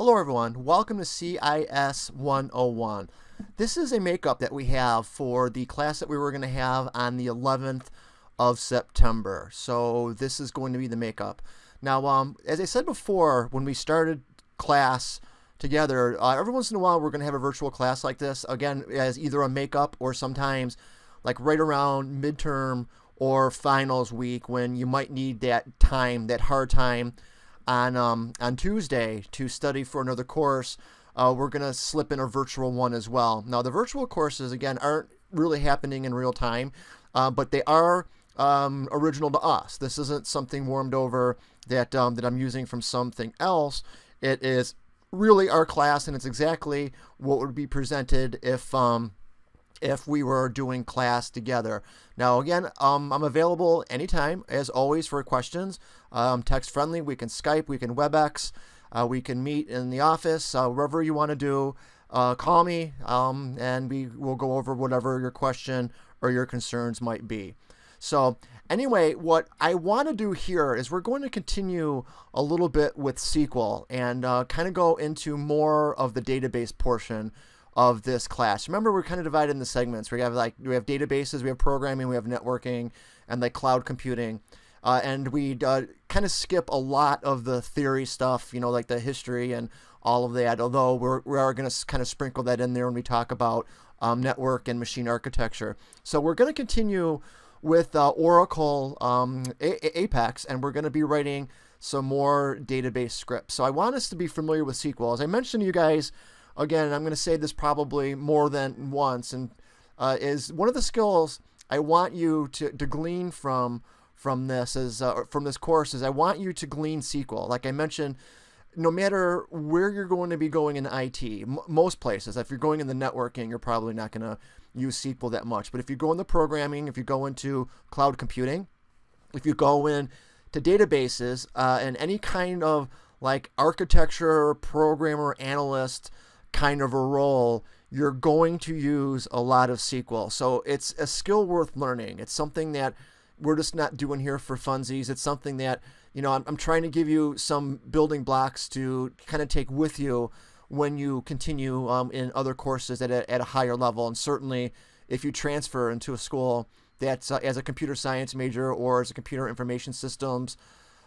Hello everyone, welcome to CIS101. This is a makeup that we have for the class that we were going to have on the 11th of September. So this is going to be the makeup. Now, as I said before, when we started class together, every once in a while we're going to have a virtual class like this, again, as either a makeup or sometimes like right around midterm or finals week when you might need that time, that hard time on Tuesday to study for another course. We're going to slip in a virtual one as well. Now, the virtual courses, again, aren't really happening in real time, but they are original to us. This isn't something warmed over that I'm using from something else. It is really our class, and it's exactly what would be presented if we were doing class together. Now, again, I'm available anytime, as always, for questions. Text friendly. We can Skype, we can WebEx, we can meet in the office, wherever you want to do. Call me, and we will go over whatever your question or your concerns might be. So anyway, what I want to do here is we're going to continue a little bit with SQL and kind of go into more of the database portion of this class. Remember, we're kind of divided into segments. We have databases, we have programming, we have networking, and like cloud computing. And we kind of skip a lot of the theory stuff, you know, like the history and all of that, although we are going to kind of sprinkle that in there when we talk about network and machine architecture. So we're going to continue with Oracle Apex, and we're going to be writing some more database scripts. So I want us to be familiar with SQL. As I mentioned to you guys, again, I'm going to say this probably more than once, and is one of the skills I want you to glean from this course is I want you to glean SQL. Like I mentioned, no matter where you're going to be going in IT, most places, if you're going in the networking, you're probably not going to use SQL that much. But if you go into programming, if you go into cloud computing, if you go in to databases and any kind of like architecture, programmer, analyst kind of a role, you're going to use a lot of SQL. So it's a skill worth learning. It's something that we're just not doing here for funsies. It's something that, you know, I'm trying to give you some building blocks to kind of take with you when you continue in other courses at a higher level. And certainly if you transfer into a school that's as a computer science major or as a computer information systems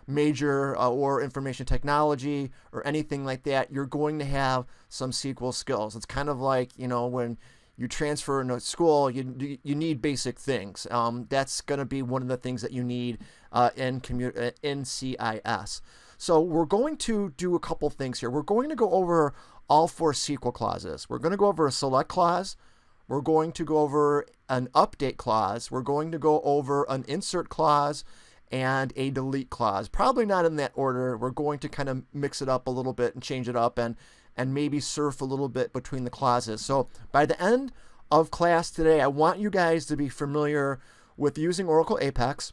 major or information technology or anything like that, you're going to have some SQL skills. It's kind of like, you know, when you transfer into school, you need basic things. That's going to be one of the things that you need in CIS. So we're going to do a couple things here. We're going to go over all 4 SQL clauses. We're going to go over a select clause. We're going to go over an update clause. We're going to go over an insert clause and a delete clause. Probably not in that order. We're going to kind of mix it up a little bit and change it up and maybe surf a little bit between the clauses. So by the end of class today, I want you guys to be familiar with using Oracle Apex,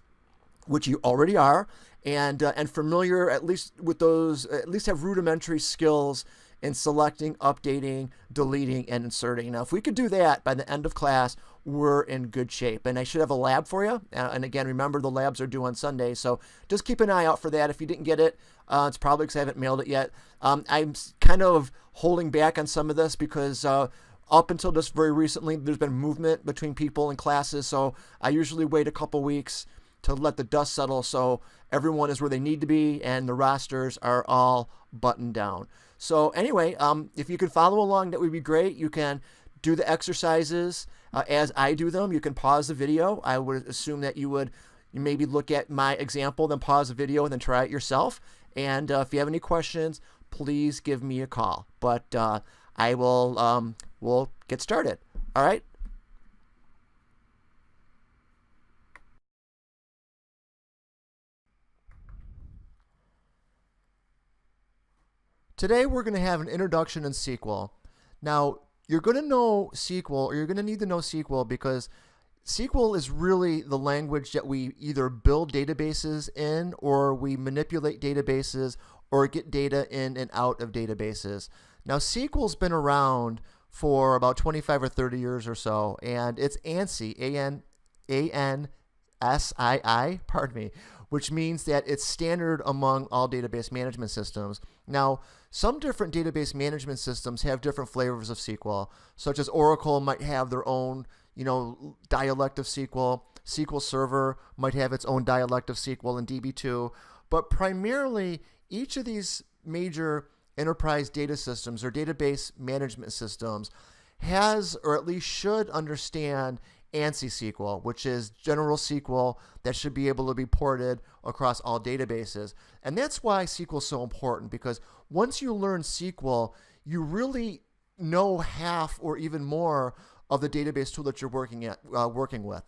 which you already are, and familiar at least with those, at least have rudimentary skills in selecting, updating, deleting, and inserting. Now, if we could do that by the end of class, we're in good shape. And I should have a lab for you. And again, remember the labs are due on Sunday, so just keep an eye out for that. If you didn't get it, it's probably because I haven't mailed it yet. I'm kind of holding back on some of this because up until just very recently, there's been movement between people in classes, so I usually wait a couple weeks to let the dust settle so everyone is where they need to be and the rosters are all buttoned down. So anyway, if you could follow along, that would be great. You can do the exercises as I do them. You can pause the video. I would assume that you would maybe look at my example, then pause the video, and then try it yourself. And if you have any questions, please give me a call. But I will we'll get started. All right. Today we're going to have an introduction in SQL. Now, you're going to know SQL, or you're going to need to know SQL, because SQL is really the language that we either build databases in, or we manipulate databases, or get data in and out of databases. Now, SQL's been around for about 25 or 30 years or so, and it's ANSI, A-N-S-I-I, pardon me, which means that it's standard among all database management systems. Now, some different database management systems have different flavors of SQL, such as Oracle might have their own, dialect of SQL. SQL Server might have its own dialect of SQL and DB2, but primarily each of these major enterprise data systems or database management systems has, or at least should, understand ANSI SQL, which is general SQL that should be able to be ported across all databases. And that's why SQL is so important, because once you learn SQL, you really know half or even more of the database tool that you're working with.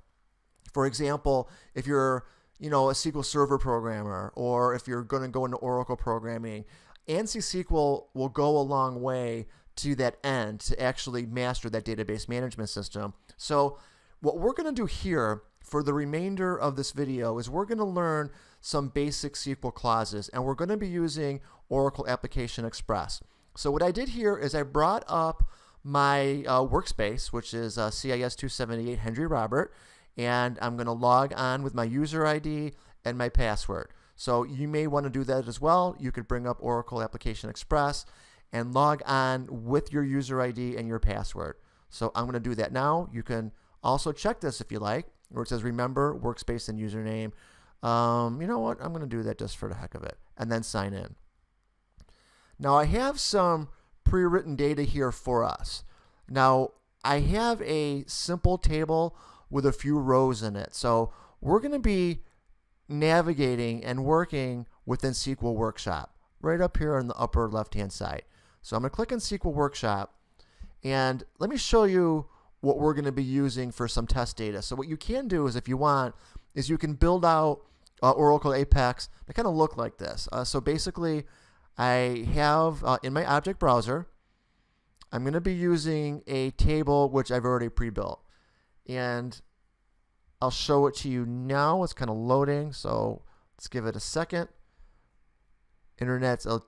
For example, if you're a SQL Server programmer, or if you're going to go into Oracle programming, ANSI SQL will go a long way to that end to actually master that database management system. So what we're going to do here for the remainder of this video is we're going to learn some basic SQL clauses, and we're going to be using Oracle Application Express. So what I did here is I brought up my workspace, which is CIS101 Henry Robert, and I'm going to log on with my user ID and my password. So you may want to do that as well. You could bring up Oracle Application Express and log on with your user ID and your password. So I'm going to do that now. You can also check this if you like, where it says remember workspace and username. You know what? I'm going to do that just for the heck of it, and then sign in. Now I have some pre-written data here for us. Now I have a simple table with a few rows in it. So we're going to be navigating and working within SQL Workshop right up here on the upper left hand side. So I'm going to click on SQL Workshop, and let me show you what we're going to be using for some test data. So what you can do is, if you want, is you can build out Oracle Apex to kind of look like this. So basically I have in my object browser, I'm going to be using a table which I've already pre-built, and I'll show it to you now. It's kind of loading, so let's give it a second. Internet's a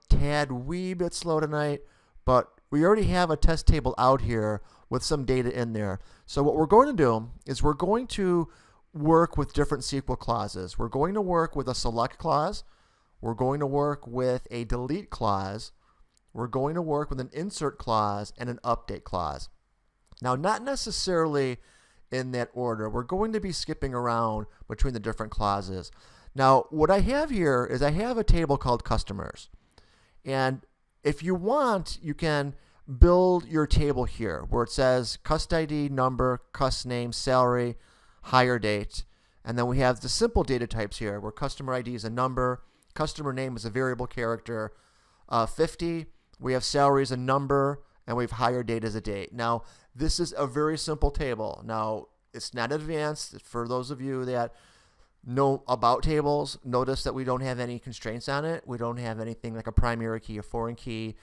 wee bit slow tonight, but we already have a test table out here with some data in there. So what we're going to do is we're going to work with different SQL clauses. We're going to work with a select clause. We're going to work with a delete clause. We're going to work with an insert clause and an update clause. Now, not necessarily in that order. We're going to be skipping around between the different clauses. Now, what I have here is I have a table called customers. And if you want, you can build your table here where it says cust ID, number, cust name, salary, hire date. And then we have the simple data types here where customer ID is a number, customer name is a variable character, 50. We have salary as a number, and we have hire date as a date. Now, this is a very simple table. Now, it's not advanced. For those of you that know about tables, notice that we don't have any constraints on it. We don't have anything like a primary key, a foreign key,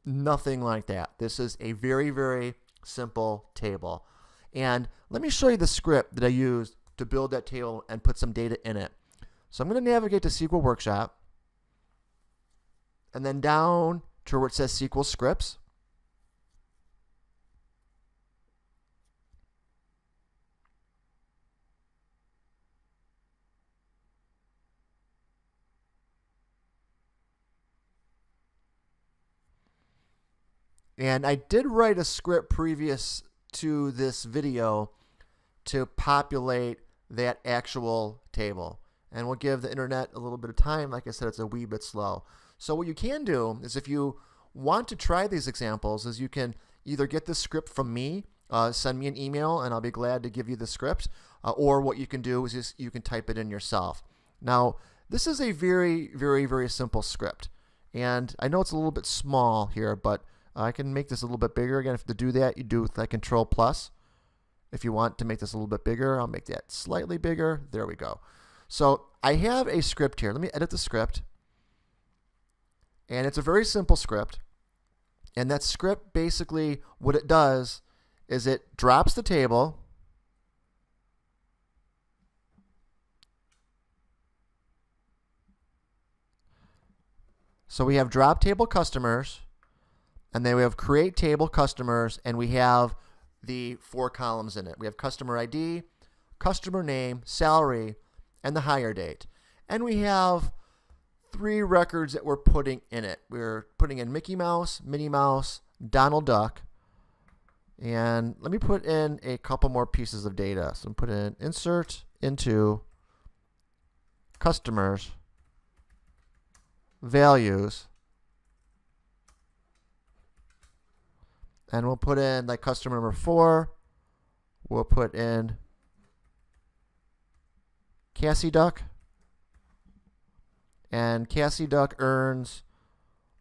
nothing like that. This is a very, very simple table. And let me show you the script that I used to build that table and put some data in it. So I'm going to navigate to SQL Workshop, and then down to where it says SQL Scripts. And I did write a script previous to this video to populate that actual table. And we'll give the internet a little bit of time. Like I said, it's a wee bit slow. So what you can do is, if you want to try these examples, is you can either get the script from me, send me an email, and I'll be glad to give you the script. Or what you can do is just you can type it in yourself. Now, this is a very, very, very simple script. And I know it's a little bit small here, but I can make this a little bit bigger. Again, if to do that, you do with that Control+. If you want to make this a little bit bigger, I'll make that slightly bigger. There we go. So I have a script here. Let me edit the script. And it's a very simple script. And that script, basically what it does is it drops the table. So we have drop table customers, and then we have create table customers, and we have the 4 columns in it. We have customer ID, customer name, salary, and the hire date. And we have 3 records that we're putting in it. We're putting in Mickey Mouse, Minnie Mouse, Donald Duck. And let me put in a couple more pieces of data. So I'm put in insert into customers values. And we'll put in like customer number 4. We'll put in Cassie Duck. And Cassie Duck earns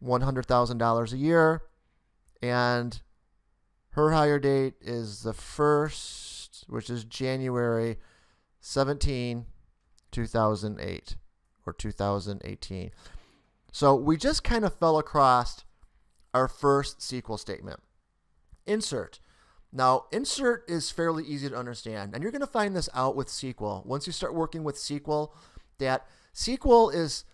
$100,000 a year. And her hire date is the 1st, which is January 17, 2008 or 2018. So we just kind of fell across our first SQL statement. Insert. Now, insert is fairly easy to understand, and you're going to find this out with SQL. Once you start working with SQL, that SQL is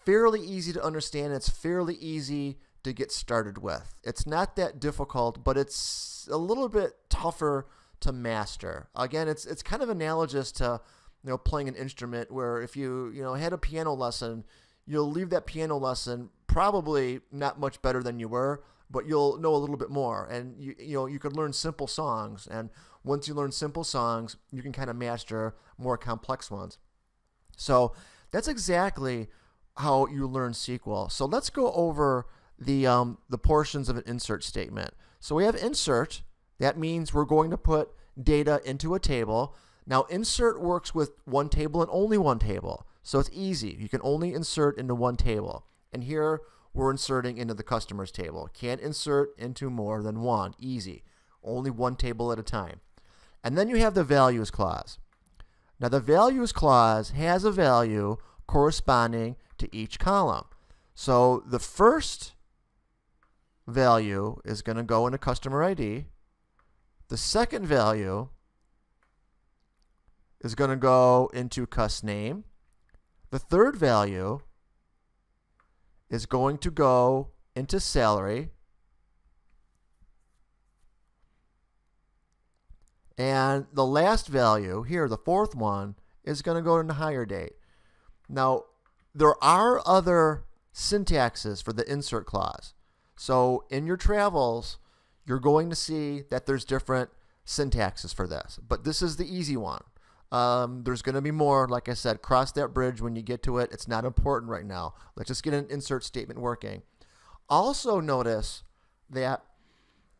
fairly easy to understand. It's fairly easy to get started with. It's not that difficult, but it's a little bit tougher to master. Again, it's kind of analogous to playing an instrument, where if you had a piano lesson, you'll leave that piano lesson probably not much better than you were, but you'll know a little bit more, and you could learn simple songs, and once you learn simple songs, you can kind of master more complex ones. So that's exactly how you learn SQL. So let's go over the portions of an insert statement. So we have insert. That means we're going to put data into a table. Now insert works with one table and only one table. So it's easy. You can only insert into one table. And here we're inserting into the customers table. Can't insert into more than one. Easy. Only one table at a time. And then you have the values clause. Now the values clause has a value corresponding to each column. So the first value is going to go into customer ID. The second value is going to go into cus name. The third value is going to go into salary. And the last value here, the fourth one, is going to go into hire date. Now, there are other syntaxes for the insert clause. So in your travels, you're going to see that there's different syntaxes for this. But this is the easy one. There's going to be more. Like I said, cross that bridge when you get to it. It's not important right now. Let's just get an insert statement working. Also notice that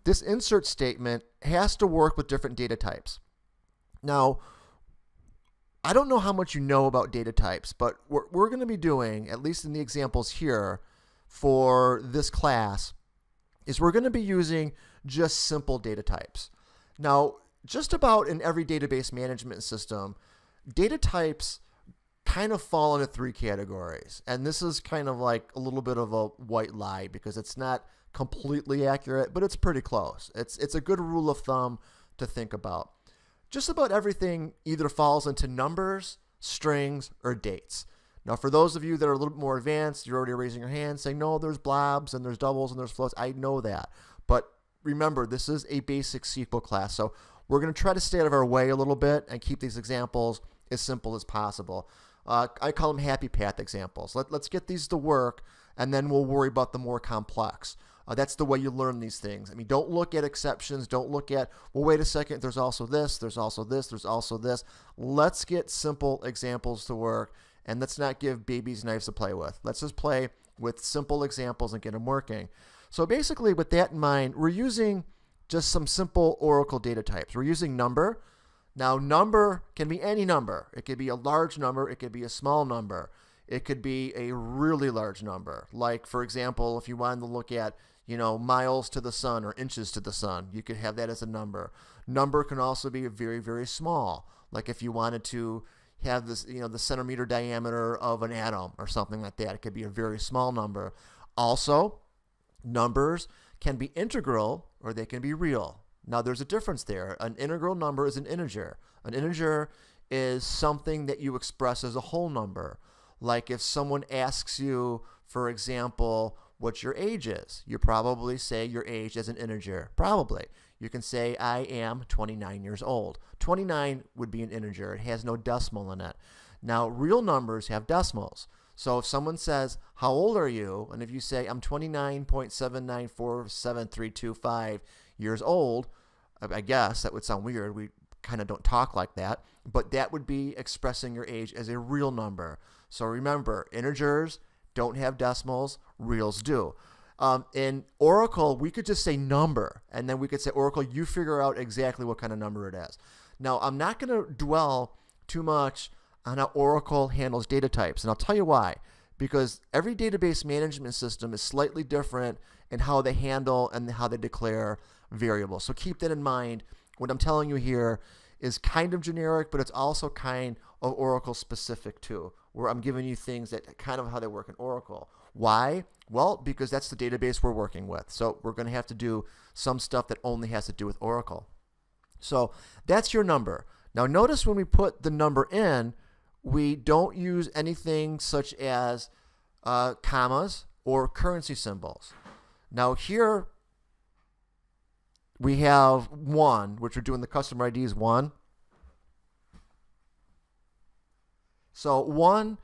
this insert statement has to work with different data types. Now, I don't know how much you know about data types, but what we're going to be doing, at least in the examples here for this class, is we're going to be using just simple data types. Now, just about in every database management system, data types kind of fall into 3 categories. And this is kind of like a little bit of a white lie because it's not completely accurate, but it's pretty close. It's a good rule of thumb to think about. Just about everything either falls into numbers, strings, or dates. Now, for those of you that are a little bit more advanced, you're already raising your hand saying, no, there's blobs and there's doubles and there's floats. I know that. But remember, this is a basic SQL class. So we're going to try to stay out of our way a little bit and keep these examples as simple as possible. I call them happy path examples. Let's get these to work, and then we'll worry about the more complex. That's the way you learn these things. I mean, don't look at exceptions. Don't look at, well, wait a second, there's also this, there's also this, there's also this. Let's get simple examples to work, and let's not give babies knives to play with. Let's just play with simple examples and get them working. So basically, with that in mind, we're using just some simple Oracle data types. We're using number. Now, number can be any number. It could be a large number. It could be a small number. It could be a really large number. Like, for example, if you wanted to look at, miles to the sun or inches to the sun, you could have that as a number. Number can also be very, very small. Like if you wanted to have this, the centimeter diameter of an atom or something like that, it could be a very small number. Also, numbers can be integral or they can be real. Now, there's a difference there. An integral number is an integer. An integer is something that you express as a whole number. Like if someone asks you, for example, what your age is, you probably say your age as an integer. Probably. You can say, I am 29 years old. 29 would be an integer. It has no decimal in it. Now, real numbers have decimals. So if someone says, how old are you? And if you say, I'm 29.7947325 years old, I guess that would sound weird. We kind of don't talk like that. But that would be expressing your age as a real number. So remember, integers don't have decimals, reals do. In Oracle, we could just say number, and then we could say, Oracle, you figure out exactly what kind of number it is. Now, I'm not going to dwell too much on how Oracle handles data types, and I'll tell you why. Because every database management system is slightly different in how they handle and how they declare variables. So keep that in mind. What I'm telling you here is kind of generic, but it's also kind of Oracle specific too, where I'm giving you things that kind of how they work in Oracle. Why? Well, because that's the database we're working with. So we're going to have to do some stuff that only has to do with Oracle. So that's your number. Now notice when we put the number in, we don't use anything such as commas or currency symbols. Now here we have 1, which we're doing the customer ID is 1. So 1,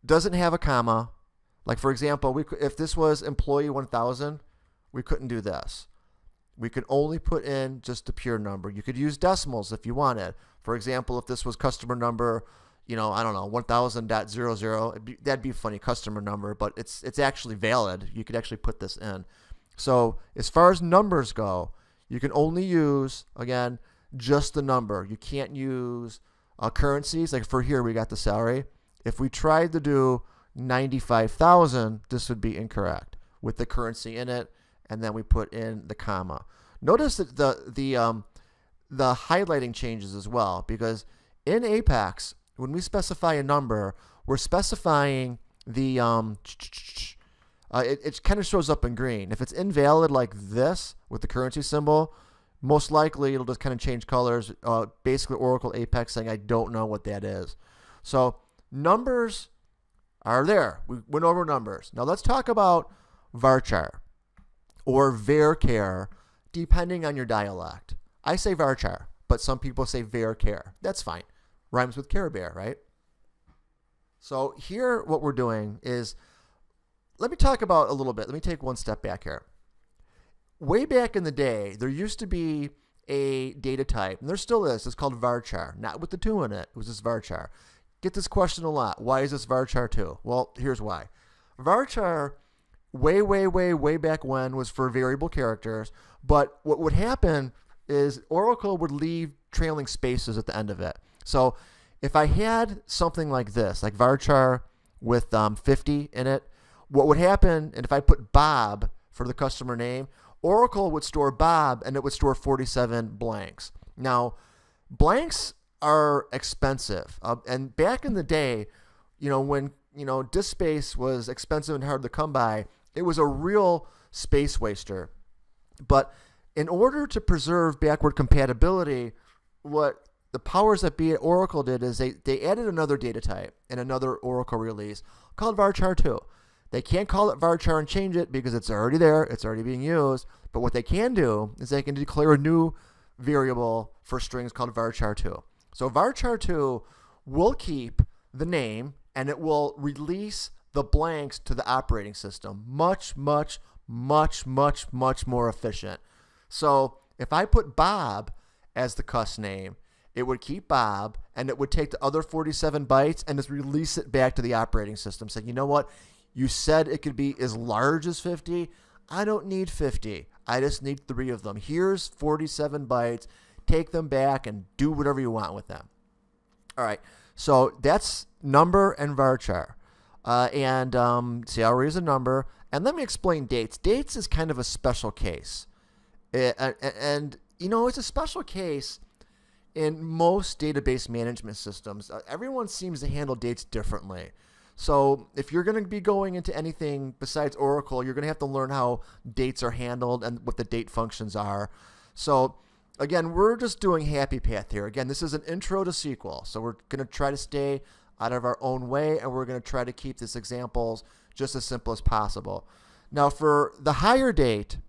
doesn't have a comma. Like for example, if this was employee 1000, we couldn't do this. We could only put in just the pure number. You could use decimals if you wanted. For example, if this was customer number, 1000.00, that'd be a funny customer number, but it's actually valid. You could actually put this in. So as far as numbers go, you can only use, again, just the number. You can't use currencies. Like for here, we got the salary. If we tried to do 95,000, this would be incorrect with the currency in it, and then we put in the comma. Notice that the highlighting changes as well, because in Apex, when we specify a number, we're specifying the it kind of shows up in green. If it's invalid like this with the currency symbol, most likely it'll just kind of change colors. Basically, Oracle Apex saying I don't know what that is. So numbers are there. We went over numbers. Now let's talk about varchar or varchar, depending on your dialect. I say varchar, but some people say varchar. That's fine. Rhymes with Care Bear, right? So here what we're doing is, let me talk about a little bit. Let me take one step back here. Way back in the day, there used to be a data type, and there still is. It's called varchar, not with the 2 in it. It was just varchar. Get this question a lot. Why is this varchar 2? Well, here's why. Varchar, way back when, was for variable characters, but what would happen is Oracle would leave trailing spaces at the end of it. So if I had something like this, like varchar with 50 in it, what would happen, and if I put Bob for the customer name, Oracle would store Bob and it would store 47 blanks. Now, blanks are expensive. And back in the day, when disk space was expensive and hard to come by, it was a real space waster. But in order to preserve backward compatibility, what the powers that be at Oracle did is they added another data type in another Oracle release called varchar 2. They can't call it varchar and change it because it's already there. It's already being used. But what they can do is they can declare a new variable for strings called varchar 2. So varchar 2 will keep the name and it will release the blanks to the operating system. Much more efficient. So if I put Bob as the cuss name, it would keep Bob and it would take the other 47 bytes and just release it back to the operating system. Saying, you know what? You said it could be as large as 50. I don't need 50. I just need 3 of them. Here's 47 bytes. Take them back and do whatever you want with them. All right. So that's number and varchar. Salary is a number. And let me explain dates. Dates is kind of a special case. And it's a special case in most database management systems. Everyone seems to handle dates differently. So if you're going to be going into anything besides Oracle, you're going to have to learn how dates are handled and what the date functions are. So again, we're just doing happy path here. Again, this is an intro to SQL. So we're going to try to stay out of our own way, and we're going to try to keep these examples just as simple as possible. Now for the higher date,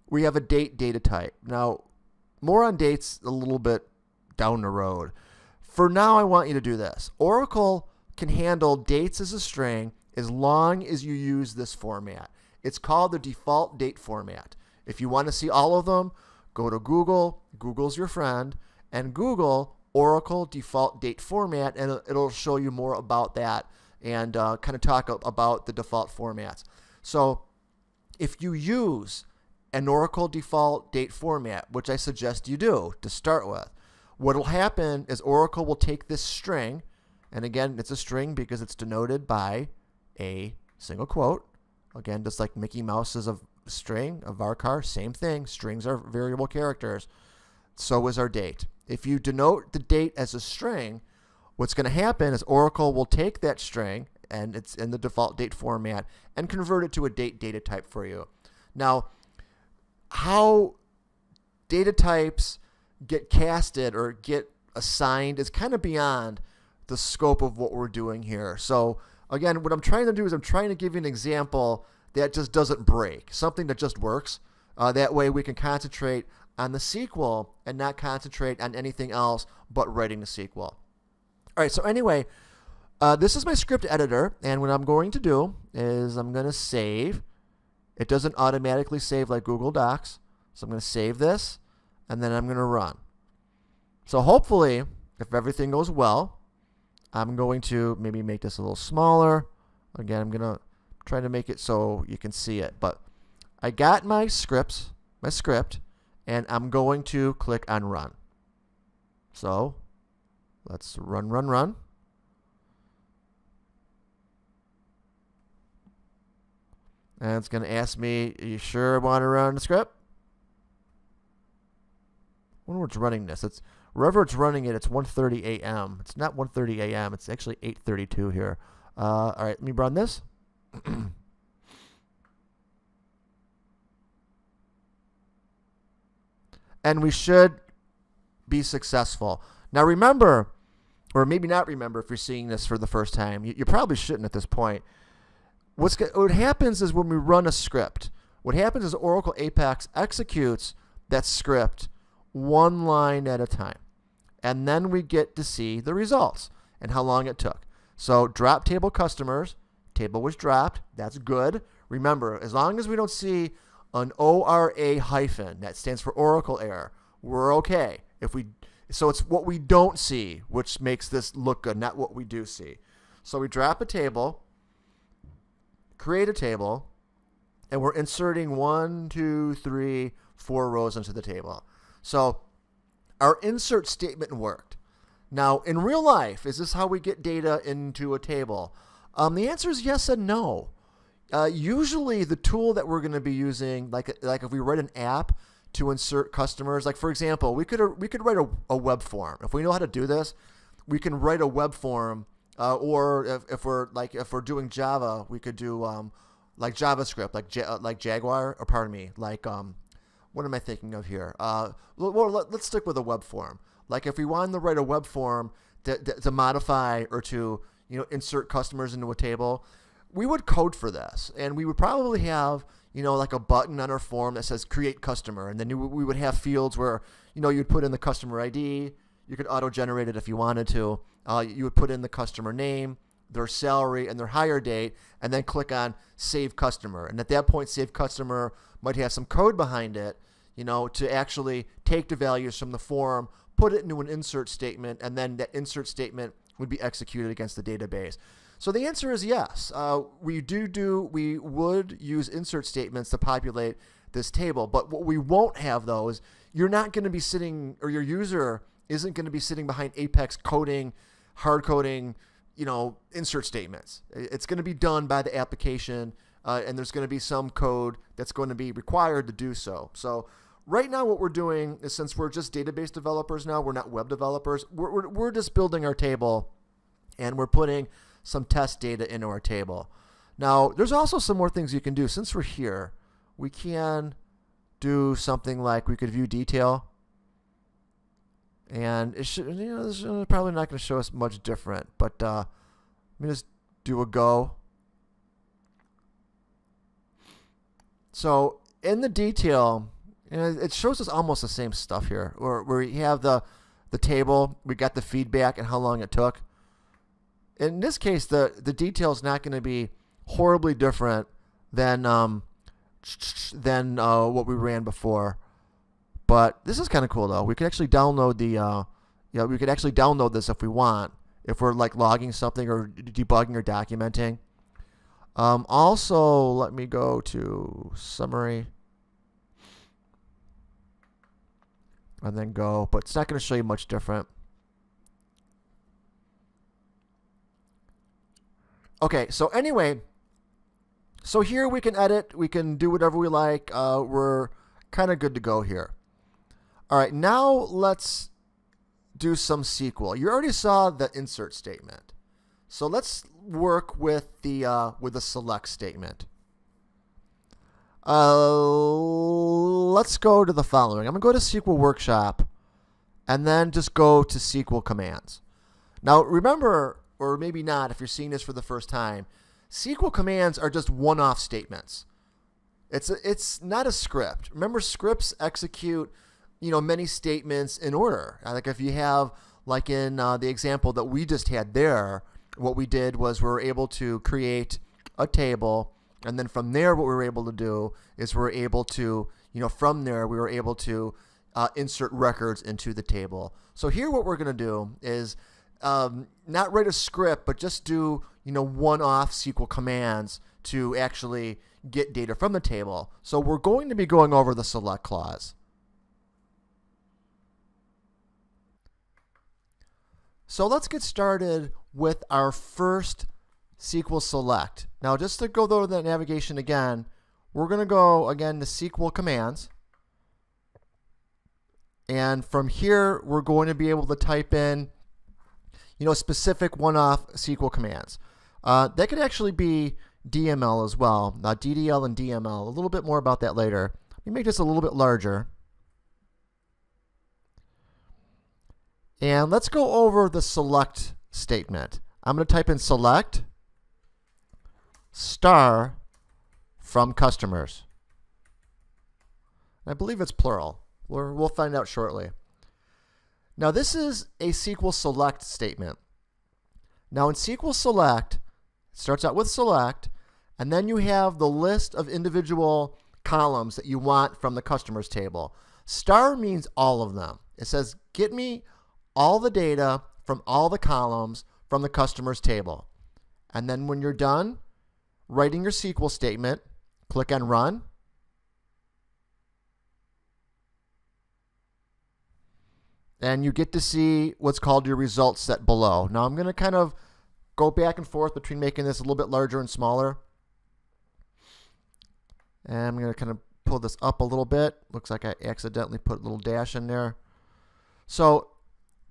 we have a date data type. Now more on dates a little bit down the road. for now, I want you to do this. Oracle can handle dates as a string as long as you use this format. It's called the default date format. If you want to see all of them, go to Google. Google's your friend. And Google Oracle default date format, and it'll show you more about that and kind of talk about the default formats. So if you use an Oracle default date format, which I suggest you do to start with, what will happen is Oracle will take this string, and again, it's a string because it's denoted by a single quote. Again, just like Mickey Mouse is a string, a varchar, same thing. Strings are variable characters. So is our date. If you denote the date as a string, what's going to happen is Oracle will take that string, and it's in the default date format, and convert it to a date data type for you. Now, how data types get casted or get assigned is kind of beyond the scope of what we're doing here. So again, what I'm trying to do is I'm trying to give you an example that just doesn't break, something that just works. That way we can concentrate on the SQL and not concentrate on anything else but writing the SQL. All right, so anyway, this is my script editor, and what I'm going to do is I'm going to save. It doesn't automatically save like Google Docs, so I'm going to save this, and then I'm going to run. So hopefully, if everything goes well, I'm going to maybe make this a little smaller. Again, I'm going to try to make it so you can see it. But I got my script, and I'm going to click on run. So let's run. And it's going to ask me, are you sure I want to run the script? I wonder what's running this. It's wherever it's running it, it's 1:30 a.m. It's not 1:30 a.m. It's actually 8:32 here. All right, let me run this. And we should be successful. Now remember, or maybe not remember if you're seeing this for the first time, you probably shouldn't at this point. What happens is when we run a script, what happens is Oracle Apex executes that script one line at a time. And then we get to see the results and how long it took. So drop table customers, table was dropped, that's good. Remember, as long as we don't see an ORA hyphen, that stands for Oracle error, we're okay. So it's what we don't see, which makes this look good, not what we do see. So we drop a table, create a table, and we're inserting 1, 2, 3, 4 rows into the table. So our insert statement worked. Now, in real life, is this how we get data into a table? The answer is yes and no. Usually the tool that we're going to be using, like if we write an app to insert customers, like for example, we could write a web form. If we know how to do this, we can write a web form, or if we're doing Java, we could do like JavaScript, like Jaguar, or pardon me, like what am I thinking of here? Well, let's stick with a web form. Like if we wanted to write a web form to modify or to insert customers into a table, we would code for this, and we would probably have like a button on our form that says create customer, and then we would have fields where you'd put in the customer ID. You could auto-generate it if you wanted to. You would put in the customer name, their salary, and their hire date, and then click on Save Customer. And at that point, Save Customer might have some code behind it, to actually take the values from the form, put it into an insert statement, and then that insert statement would be executed against the database. So the answer is yes. We would use insert statements to populate this table, but what we won't have though is you're not going to be sitting, or your user isn't going to be sitting behind Apex coding, hard coding, insert statements. It's going to be done by the application, and there's going to be some code that's going to be required to do so. So right now what we're doing is, since we're just database developers now, we're not web developers, we're just building our table, and we're putting some test data into our table. Now, there's also some more things you can do. Since we're here, we can do something like we could view detail. And it should, this is probably not going to show us much different, but let me just do a go. So in the detail, it shows us almost the same stuff here, where you have the the table, we got the feedback and how long it took. In this case, the detail is not going to be horribly different than what we ran before. But this is kind of cool though. We could actually download we could actually download this if we want, if we're like logging something or debugging or documenting. Also, let me go to summary and then go, but it's not going to show you much different. Okay, so anyway, so here we can edit, we can do whatever we like. We're kind of good to go here. All right, now let's do some SQL. You already saw the insert statement. So let's work with the select statement. Let's go to the following. I'm going to go to SQL Workshop and then just go to SQL commands. Now remember, or maybe not if you're seeing this for the first time, SQL commands are just one-off statements. It's not a script. Remember, scripts execute many statements in order. Like if you have, like in the example that we just had there, what we did was we were able to create a table, and then from there what we were able to do is we were able to, from there we were able to insert records into the table. So here what we're going to do is not write a script, but just do one-off SQL commands to actually get data from the table. So we're going to be going over the select clause. So let's get started with our first SQL select. Now just to go through the navigation again, we're going to go again to SQL commands. And from here, we're going to be able to type in specific one-off SQL commands. That could actually be DML as well, DDL and DML. A little bit more about that later. Let me make this a little bit larger. And let's go over the select statement. I'm going to type in select star from customers. I believe it's plural. We'll find out shortly. Now this is a SQL select statement. Now in SQL select, it starts out with select, and then you have the list of individual columns that you want from the customers table. Star means all of them. It says, get me all the data from all the columns from the customers table. And then when you're done writing your SQL statement, click on Run. And you get to see what's called your results set below. Now I'm going to kind of go back and forth between making this a little bit larger and smaller. And I'm going to kind of pull this up a little bit. Looks like I accidentally put a little dash in there. So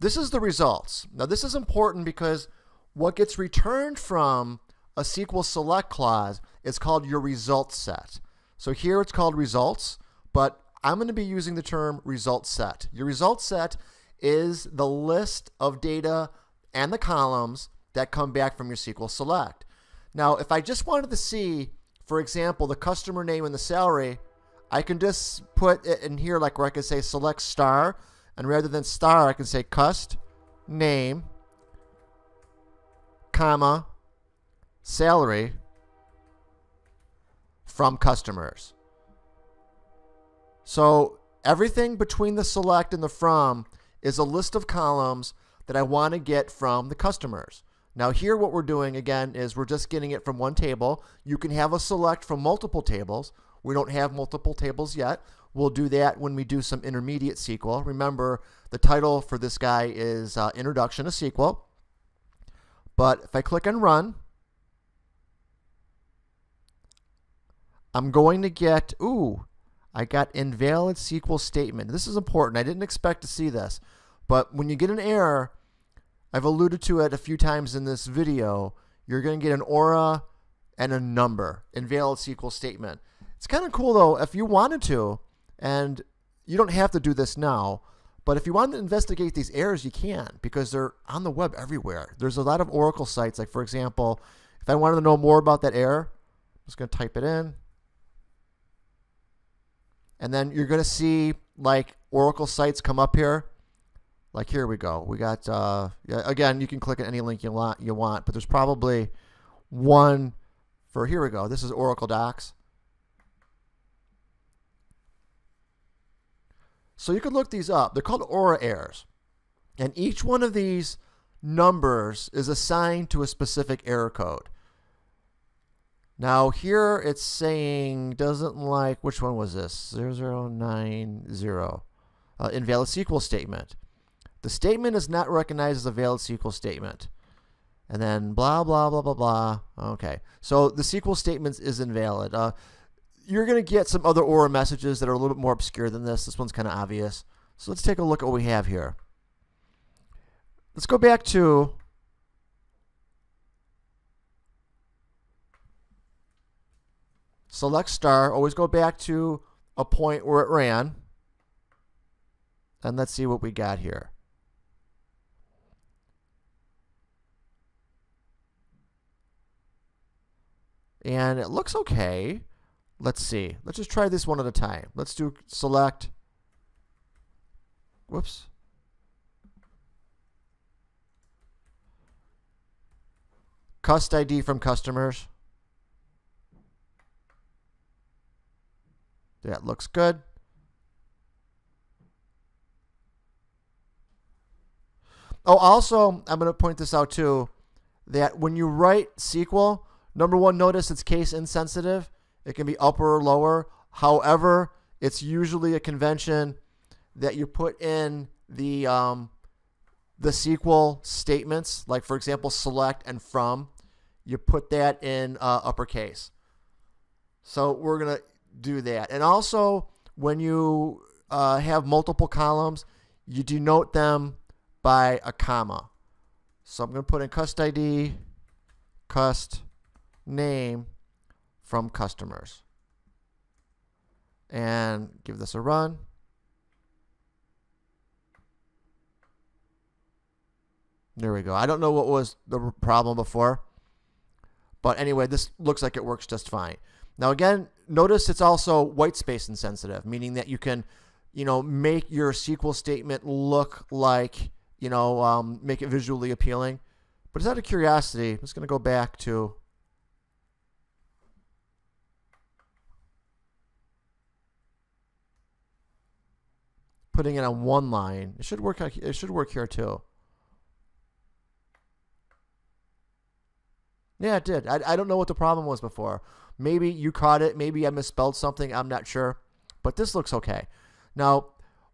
this is the results. Now this is important because what gets returned from a SQL select clause is called your results set. So here it's called results, but I'm going to be using the term result set. Your result set is the list of data and the columns that come back from your SQL select. Now, if I just wanted to see, for example, the customer name and the salary, I can just put it in here like where I can say select star, and rather than star, I can say cust name, comma, salary from customers. So everything between the select and the from is a list of columns that I want to get from the customers. Now here what we're doing again is we're just getting it from one table. You can have a select from multiple tables. We don't have multiple tables yet. We'll do that when we do some intermediate SQL. Remember, the title for this guy is Introduction to SQL. But if I click on Run, I'm going to get, I got invalid SQL statement. This is important. I didn't expect to see this. But when you get an error, I've alluded to it a few times in this video, you're going to get an aura and a number, invalid SQL statement. It's kind of cool though, if you wanted to, and you don't have to do this now, but if you want to investigate these errors, you can, because they're on the web everywhere. There's a lot of Oracle sites, like for example, if I wanted to know more about that error, I'm just going to type it in. And then you're going to see like Oracle sites come up here. Like here we go. We got, yeah, again, you can click on any link you want, but there's probably one for, here we go. This is Oracle Docs. So you can look these up. They're called Aura errors. And each one of these numbers is assigned to a specific error code. Now here it's saying doesn't like, which one was this? 0090. Invalid SQL statement. The statement is not recognized as a valid SQL statement. And then blah, blah, blah, blah, blah. Okay. So the SQL statement is invalid. You're going to get some other Aura messages that are a little bit more obscure than this. This one's kind of obvious. So let's take a look at what we have here. Let's go back to select star. Always go back to a point where it ran. And let's see what we got here. And it looks okay. Let's see. Let's just try this one at a time. Let's do select. Whoops. Cust ID from customers. That looks good. Oh, also, I'm going to point this out too, that when you write SQL, number one, notice it's case insensitive. It can be upper or lower. However, it's usually a convention that you put in the SQL statements, like for example, select and from. You put that in uppercase. So we're going to do that. And also, when you have multiple columns, you denote them by a comma. So I'm going to put in cust ID, cust name from customers. And give this a run. There we go. I don't know what was the problem before. But anyway, this looks like it works just fine. Now again, notice it's also white space insensitive, meaning that you can, make your SQL statement look like, make it visually appealing. But just out of curiosity, I'm just going to go back to putting it on one line. It should work. It should work here too. Yeah, it did. I don't know what the problem was before. Maybe you caught it. Maybe I misspelled something. I'm not sure. But this looks okay. Now,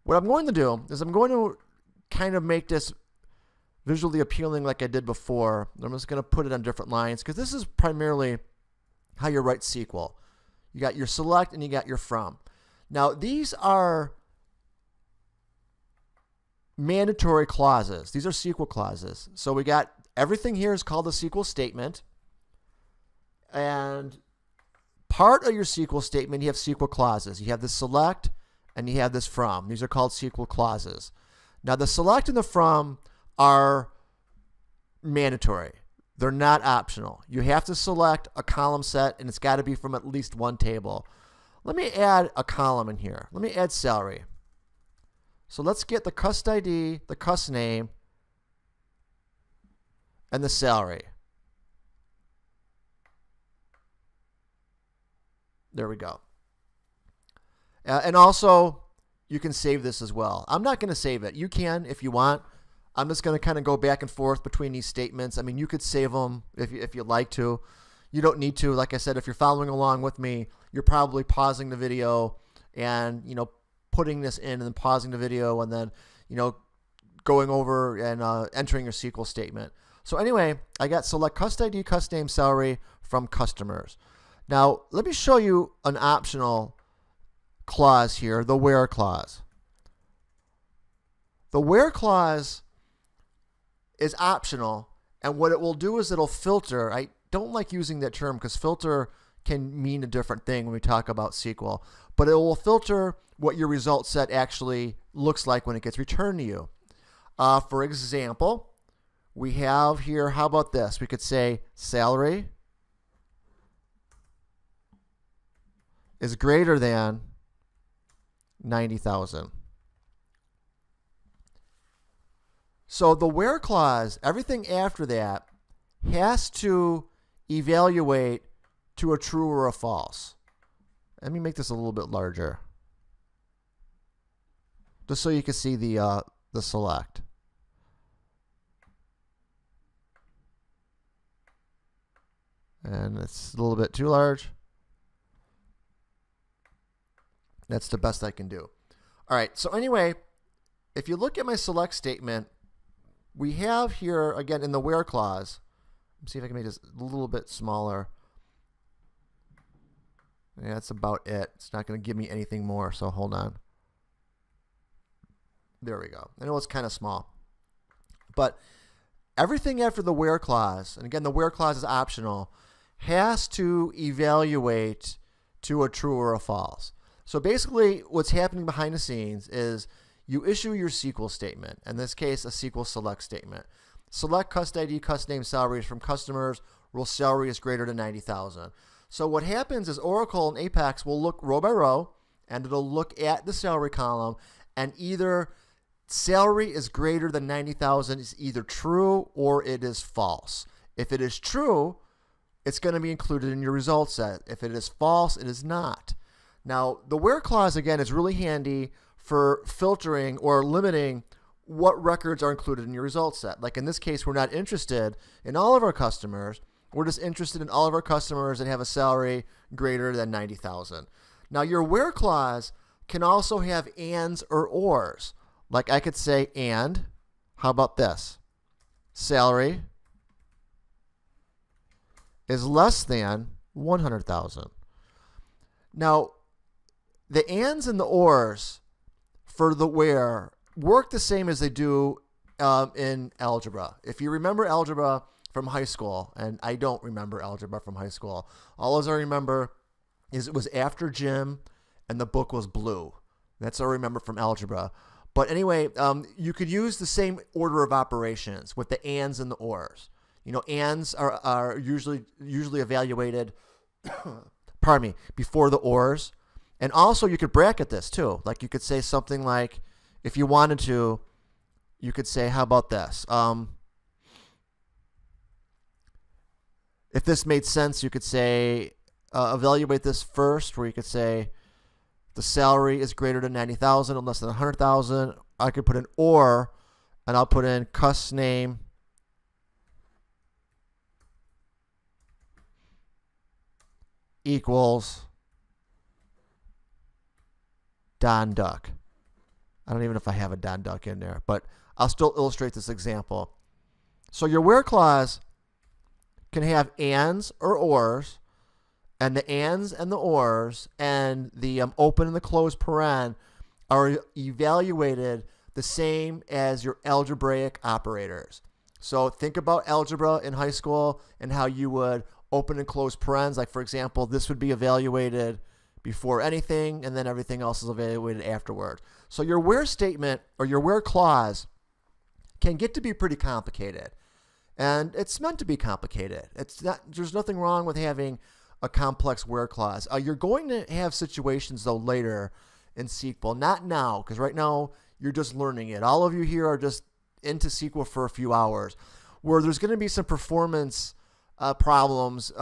what I'm going to do is I'm going to kind of make this visually appealing like I did before. I'm just going to put it on different lines because this is primarily how you write SQL. You got your select and you got your from. Now, these are mandatory clauses. These are SQL clauses. So we got everything here is called a SQL statement. And part of your SQL statement, you have SQL clauses. You have the select and you have this from. These are called SQL clauses. Now, the select and the from are mandatory. They're not optional. You have to select a column set, and it's got to be from at least one table. Let me add a column in here. Let me add salary. So let's get the cust ID, the cust name, and the salary. There we go. And also, you can save this as well. I'm not going to save it. You can if you want. I'm just going to kind of go back and forth between these statements. I mean, you could save them if you'd like to. You don't need to. Like I said, if you're following along with me, you're probably pausing the video and, putting this in and then pausing the video and then, going over and entering your SQL statement. So anyway, I got select cust ID, cust name, salary from customers. Now, let me show you an optional clause here, the where clause. The where clause is optional, and what it will do is it'll filter. I don't like using that term because filter can mean a different thing when we talk about SQL, but it will filter what your result set actually looks like when it gets returned to you. For example, we have here, how about this? We could say salary is greater than 90,000. So the where clause, everything after that, has to evaluate to a true or a false. Let me make this a little bit larger, just so you can see the select. And it's a little bit too large. That's the best I can do. All right, so anyway, if you look at my select statement, we have here, again, in the where clause, let's see if I can make this a little bit smaller. Yeah, that's about it. It's not going to give me anything more, so hold on. There we go. I know it's kind of small. But everything after the where clause, and again, the where clause is optional, has to evaluate to a true or a false. So basically, what's happening behind the scenes is you issue your SQL statement, in this case, a SQL select statement. Select cust ID, cust name, salaries from customers, where salary is greater than 90,000. So what happens is Oracle and Apex will look row by row, and it'll look at the salary column, and either salary is greater than 90,000 is either true or it is false. If it is true, it's going to be included in your result set. If it is false, it is not. Now, the where clause, again, is really handy for filtering or limiting what records are included in your result set. Like in this case, we're not interested in all of our customers. We're just interested in all of our customers that have a salary greater than 90,000. Now, your where clause can also have ands or ors. Like I could say, and, how about this? Salary is less than 100,000. Now, the ands and the ors for the where work the same as they do in algebra. If you remember algebra from high school, and I don't remember algebra from high school, all I remember is it was after gym and the book was blue. That's all I remember from algebra. But anyway, you could use the same order of operations with the ands and the ors. You know, ands are usually evaluated pardon me, before the ors. And also you could bracket this too. Like you could say something like, if you wanted to, you could say, how about this? If this made sense, you could say, evaluate this first, where you could say the salary is greater than 90,000 and less than 100,000. I could put an or, and I'll put in cust name equals Don Duck. I don't even know if I have a Don Duck in there, but I'll still illustrate this example. So your where clause can have ands or ors, and the ands and the ors and the open and the closed paren are evaluated the same as your algebraic operators. So think about algebra in high school and how you would open and close parens. Like for example, this would be evaluated before anything, and then everything else is evaluated afterward. So your where statement or your where clause can get to be pretty complicated. And it's meant to be complicated. It's not, there's nothing wrong with having a complex where clause. You're going to have situations, though, later in SQL. Not now, because right now you're just learning it. All of you here are just into SQL for a few hours, where there's going to be some performance problems,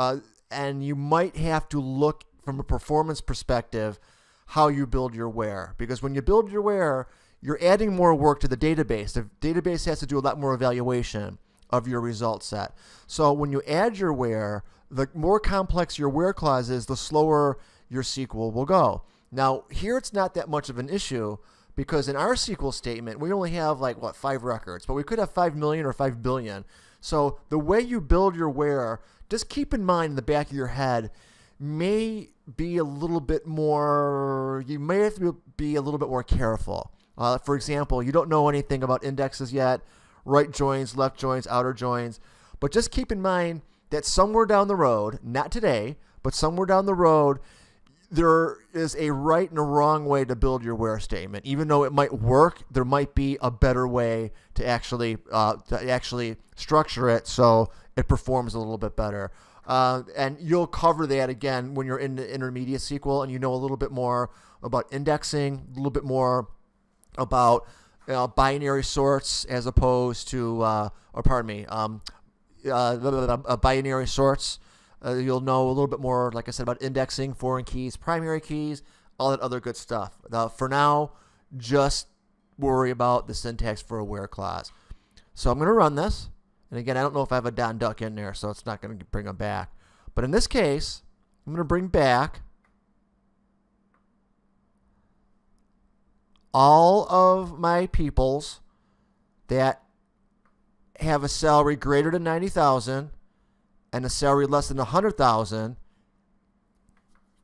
and you might have to look from a performance perspective how you build your where. Because when you build your where, you're adding more work to the database. The database has to do a lot more evaluation of your result set. So when you add your where, the more complex your where clause is, the slower your SQL will go. Now, here it's not that much of an issue, because in our SQL statement, we only have 5 records, but we could have 5 million or 5 billion. So the way you build your where, just keep in mind in the back of your head, may be a little bit more, you may have to be a little bit more careful. For example, you don't know anything about indexes yet, right joins, left joins, outer joins, but just keep in mind that somewhere down the road, not today, but somewhere down the road, there is a right and a wrong way to build your where statement. Even though it might work, there might be a better way to actually structure it so it performs a little bit better. And you'll cover that again when you're in the intermediate SQL and you know a little bit more about indexing, a little bit more about binary sorts as opposed to, or pardon me, binary sorts. You'll know a little bit more, like I said, about indexing, foreign keys, primary keys, all that other good stuff. For now, just worry about the syntax for a where clause. So I'm going to run this. And again, I don't know if I have a Don Duck in there, so it's not going to bring them back. But in this case, I'm going to bring back all of my peoples that have a salary greater than 90,000 and a salary less than 100,000,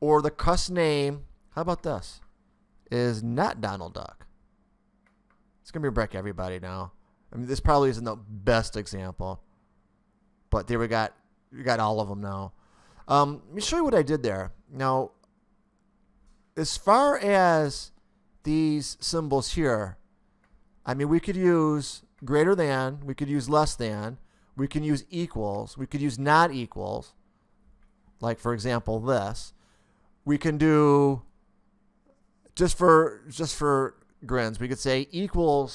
or the cuss name, how about this, is not Donald Duck. It's going to bring back everybody now. I mean, this probably isn't the best example, but there we got all of them now. Let me show you what I did there. Now, as far as these symbols here, I mean, we could use greater than, we could use less than, we can use equals, we could use not equals, like for example this. We can do, just for grins, we could say equal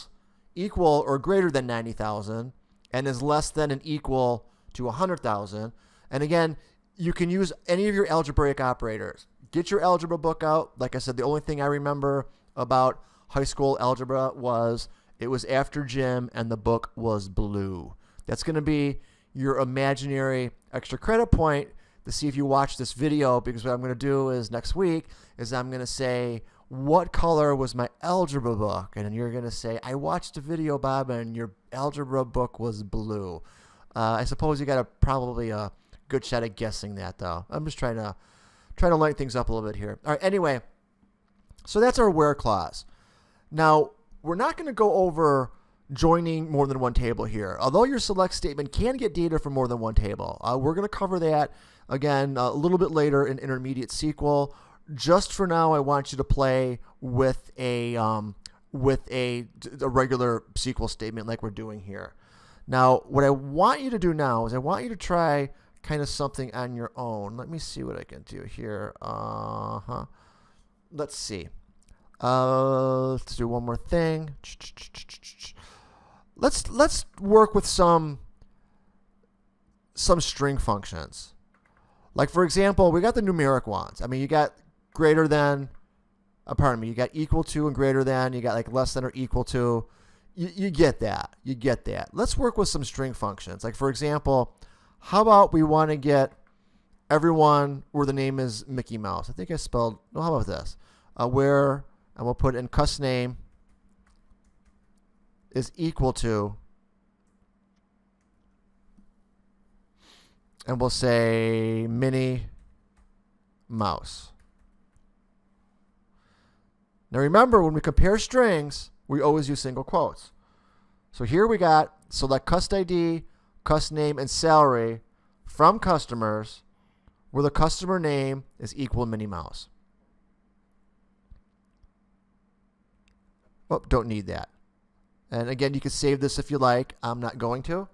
or greater than 90,000 and is less than and equal to 100,000. And again, you can use any of your algebraic operators. Get your algebra book out. Like I said, the only thing I remember about high school algebra was it was after gym and the book was blue. That's going to be your imaginary extra credit point to see if you watch this video, because what I'm going to do is next week is I'm going to say, what color was my algebra book? And then you're going to say, I watched a video, Bob, and your algebra book was blue. I suppose you got probably a good shot at guessing that, though. I'm just trying to lighten things up a little bit here. All right, anyway, so that's our where clause. Now, we're not going to go over joining more than one table here. Although your select statement can get data from more than one table. We're going to cover that, again, a little bit later in intermediate SQL. Just for now, I want you to play with a regular SQL statement like we're doing here. Now, what I want you to do now is I want you to try kind of something on your own. Let me see what I can do here. Let's see. Let's do one more thing. Let's work with some string functions. Like for example, we got the numeric ones. I mean, you got greater than, you got equal to and greater than, you got like less than or equal to. You get that. You get that. Let's work with some string functions. Like for example, how about we want to get everyone where the name is Mickey Mouse. I think I spelled, no, how about this? Where, and we'll put in cuss name is equal to, and we'll say Minnie Mouse. Now remember, when we compare strings, we always use single quotes. So here we got select cust ID, cust name, and salary from customers where the customer name is equal to Minnie Mouse. Oh, don't need that. And again, you can save this if you like. I'm not going to.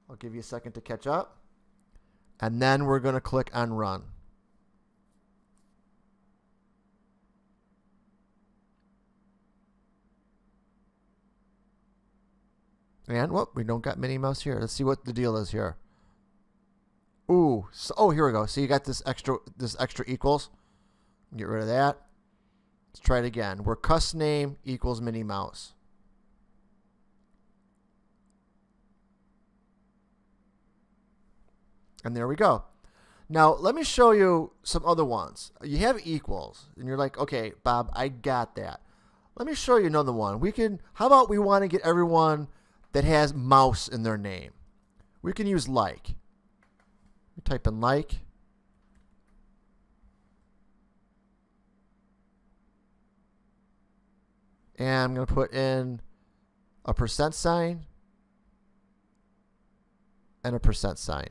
I'll give you a second to catch up. And then we're going to click on Run. And, whoop, we don't got Minnie Mouse here. Let's see what the deal is here. Ooh, so, oh, here we go. So you got this extra equals. Get rid of that. Let's try it again. Where cuss name equals Minnie Mouse. And there we go. Now, let me show you some other ones. You have equals, and you're like, okay, Bob, I got that. Let me show you another one. How about we want to get everyone that has mouse in their name? We can use like. We type in like. And I'm going to put in a %sign and a %sign.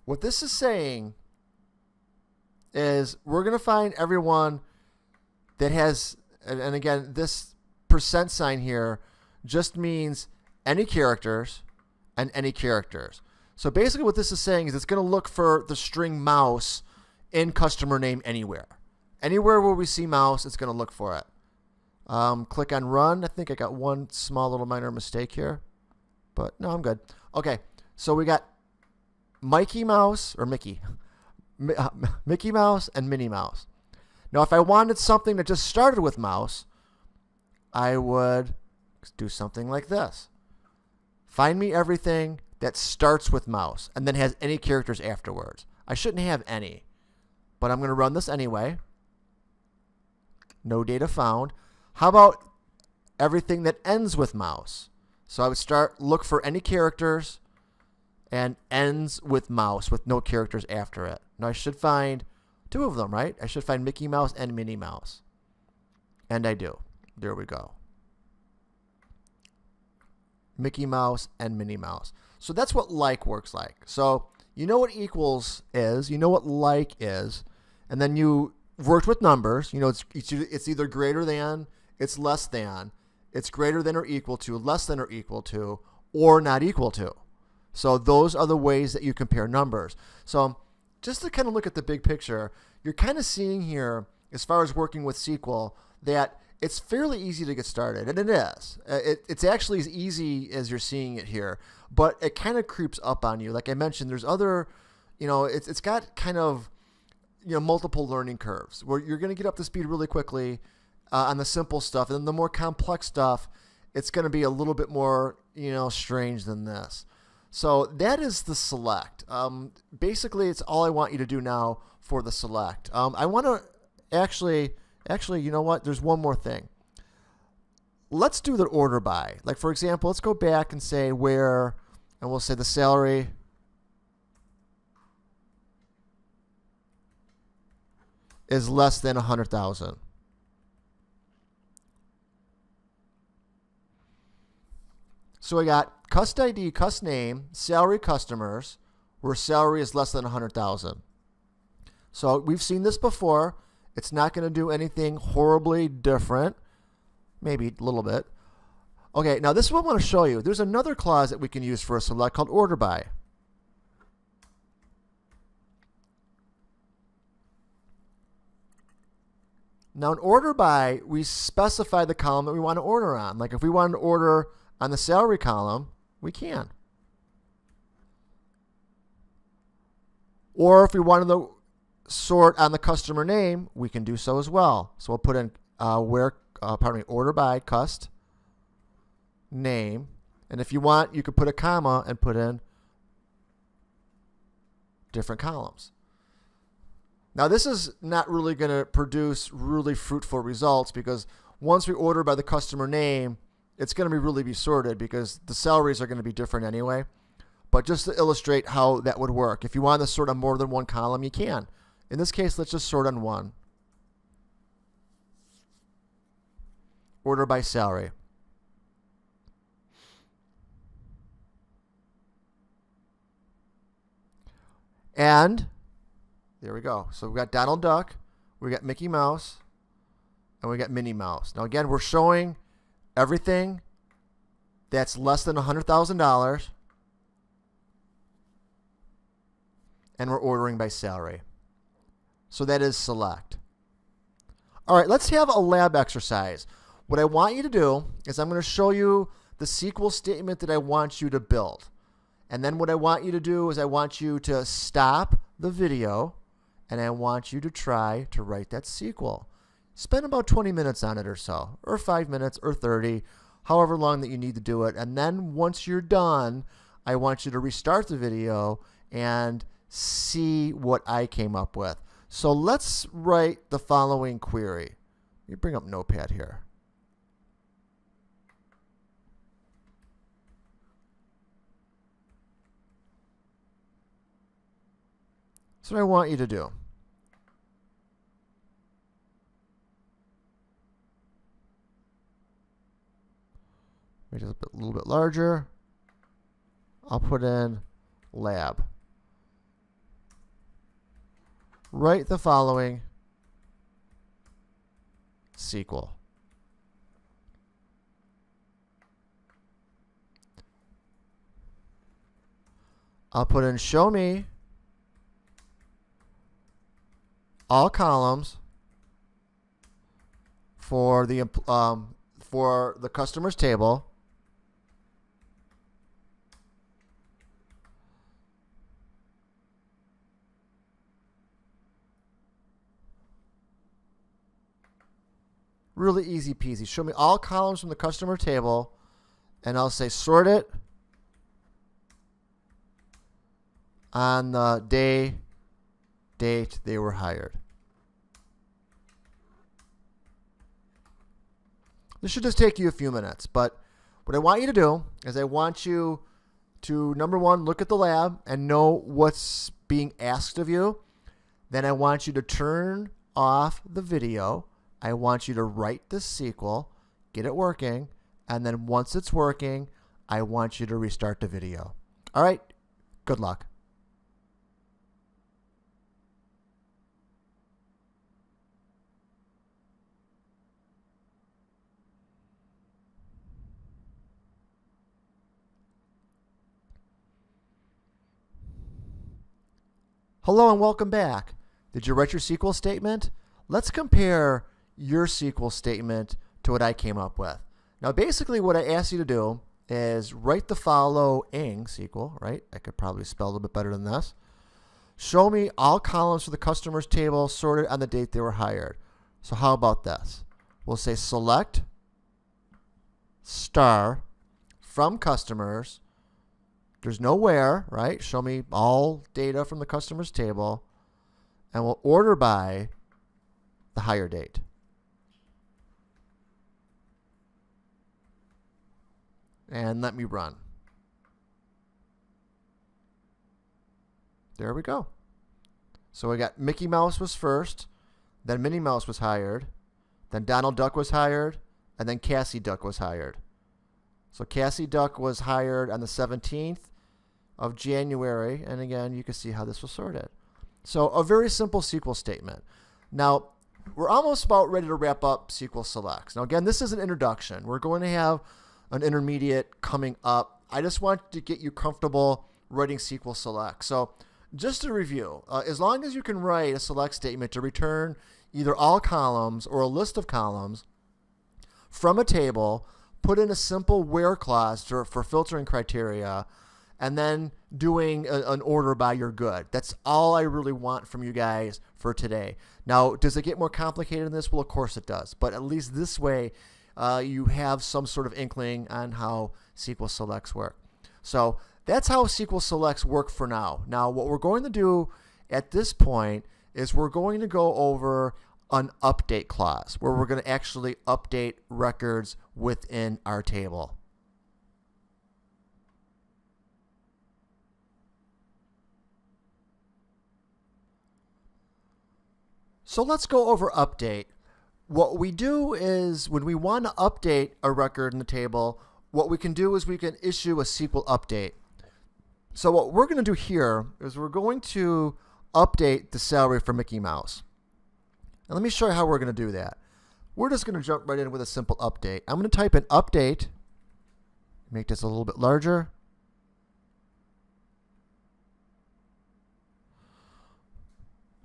What this is saying is we're going to find everyone that has, and again, this %sign here just means any characters and any characters. So basically what this is saying is it's going to look for the string mouse in customer name anywhere. Anywhere where we see mouse, it's going to look for it. Click on run. I think I got one small little minor mistake here, but no, I'm good. Okay, so we got Mickey Mouse, or Mickey, Mickey Mouse and Minnie Mouse. Now, if I wanted something that just started with mouse, I would do something like this. Find me everything that starts with mouse and then has any characters afterwards. I shouldn't have any, but I'm going to run this anyway. No data found. How about everything that ends with mouse? So I would look for any characters and ends with mouse with no characters after it. Now I should find two of them, right? I should find Mickey Mouse and Minnie Mouse. And I do. There we go. Mickey Mouse and Minnie Mouse. So that's what like works like. So you know what equals is, you know what like is, and then you worked with numbers. You know it's either greater than, it's less than, it's greater than or equal to, less than or equal to, or not equal to. So those are the ways that you compare numbers. So just to kind of look at the big picture, you're kind of seeing here, as far as working with SQL, that it's fairly easy to get started, and it is. It's actually as easy as you're seeing it here, but it kind of creeps up on you. Like I mentioned, there's other, it's got kind of, multiple learning curves where you're going to get up to speed really quickly on the simple stuff, and then the more complex stuff, it's going to be a little bit more, strange than this. So that is the select. Basically, it's all I want you to do now for the select. I want to actually, you know what? There's one more thing. Let's do the order by. Like, for example, let's go back and say where, and we'll say the salary is less than 100,000. So we got cust ID, cust name, salary customers, where salary is less than 100,000. So we've seen this before. It's not going to do anything horribly different. Maybe a little bit. Okay, now this is what I want to show you. There's another clause that we can use for a select called order by. Now in order by, we specify the column that we want to order on. Like if we want to order on the salary column, we can. Or if we wanted to sort on the customer name, we can do so as well. So we'll put in order by cust name, and if you want, you could put a comma and put in different columns. Now this is not really going to produce really fruitful results, because once we order by the customer name, it's going to be sorted because the salaries are going to be different anyway. But just to illustrate how that would work, if you want to sort on more than one column, you can. In this case, let's just sort on one. Order by salary. And there we go. So we've got Donald Duck, we got Mickey Mouse, and we got Minnie Mouse. Now again, we're showing everything that's less than $100,000, and we're ordering by salary. So that is select. All right, let's have a lab exercise. What I want you to do is I'm going to show you the SQL statement that I want you to build. And then what I want you to do is I want you to stop the video, and I want you to try to write that SQL. Spend about 20 minutes on it or so, or 5 minutes, or 30, however long that you need to do it. And then once you're done, I want you to restart the video and see what I came up with. So let's write the following query. Let me bring up Notepad here. That's what I want you to do. Make it a little bit larger. I'll put in lab. Write the following SQL. I'll put in show me all columns for the customers table. Really easy peasy. Show me all columns from the customer table, and I'll say sort it on the day, date they were hired. This should just take you a few minutes, but what I want you to do is I want you to, number one, look at the lab and know what's being asked of you. Then I want you to turn off the video. I want you to write the SQL, get it working, and then once it's working, I want you to restart the video. All right, good luck. Hello and welcome back. Did you write your SQL statement? Let's compare your SQL statement to what I came up with. Now basically what I asked you to do is write the following SQL, right? I could probably spell a little bit better than this. Show me all columns for the customers table sorted on the date they were hired. So how about this? We'll say select star from customers. There's no where, right? Show me all data from the customers table, and we'll order by the hire date. And let me run. There we go. So we got Mickey Mouse was first, then Minnie Mouse was hired, then Donald Duck was hired, and then Cassie Duck was hired. So Cassie Duck was hired on the 17th of January, and again, you can see how this was sorted. So a very simple SQL statement. Now, we're almost about ready to wrap up SQL selects. Now, again, this is an introduction. We're going to have an intermediate coming up. I just want to get you comfortable writing SQL select. So just to review, as long as you can write a select statement to return either all columns or a list of columns from a table, put in a simple where clause for filtering criteria, and then doing an order by, you're good. That's all I really want from you guys for today. Now, does it get more complicated than this? Well, of course it does. But at least this way, you have some sort of inkling on how SQL selects work. So that's how SQL selects work for now. Now, what we're going to do at this point is we're going to go over an update clause where we're going to actually update records within our table. So let's go over update. What we do is when we want to update a record in the table, what we can do is we can issue a SQL update. So what we're going to do here is we're going to update the salary for Mickey Mouse. And let me show you how we're going to do that. We're just going to jump right in with a simple update. I'm going to type in update, make this a little bit larger.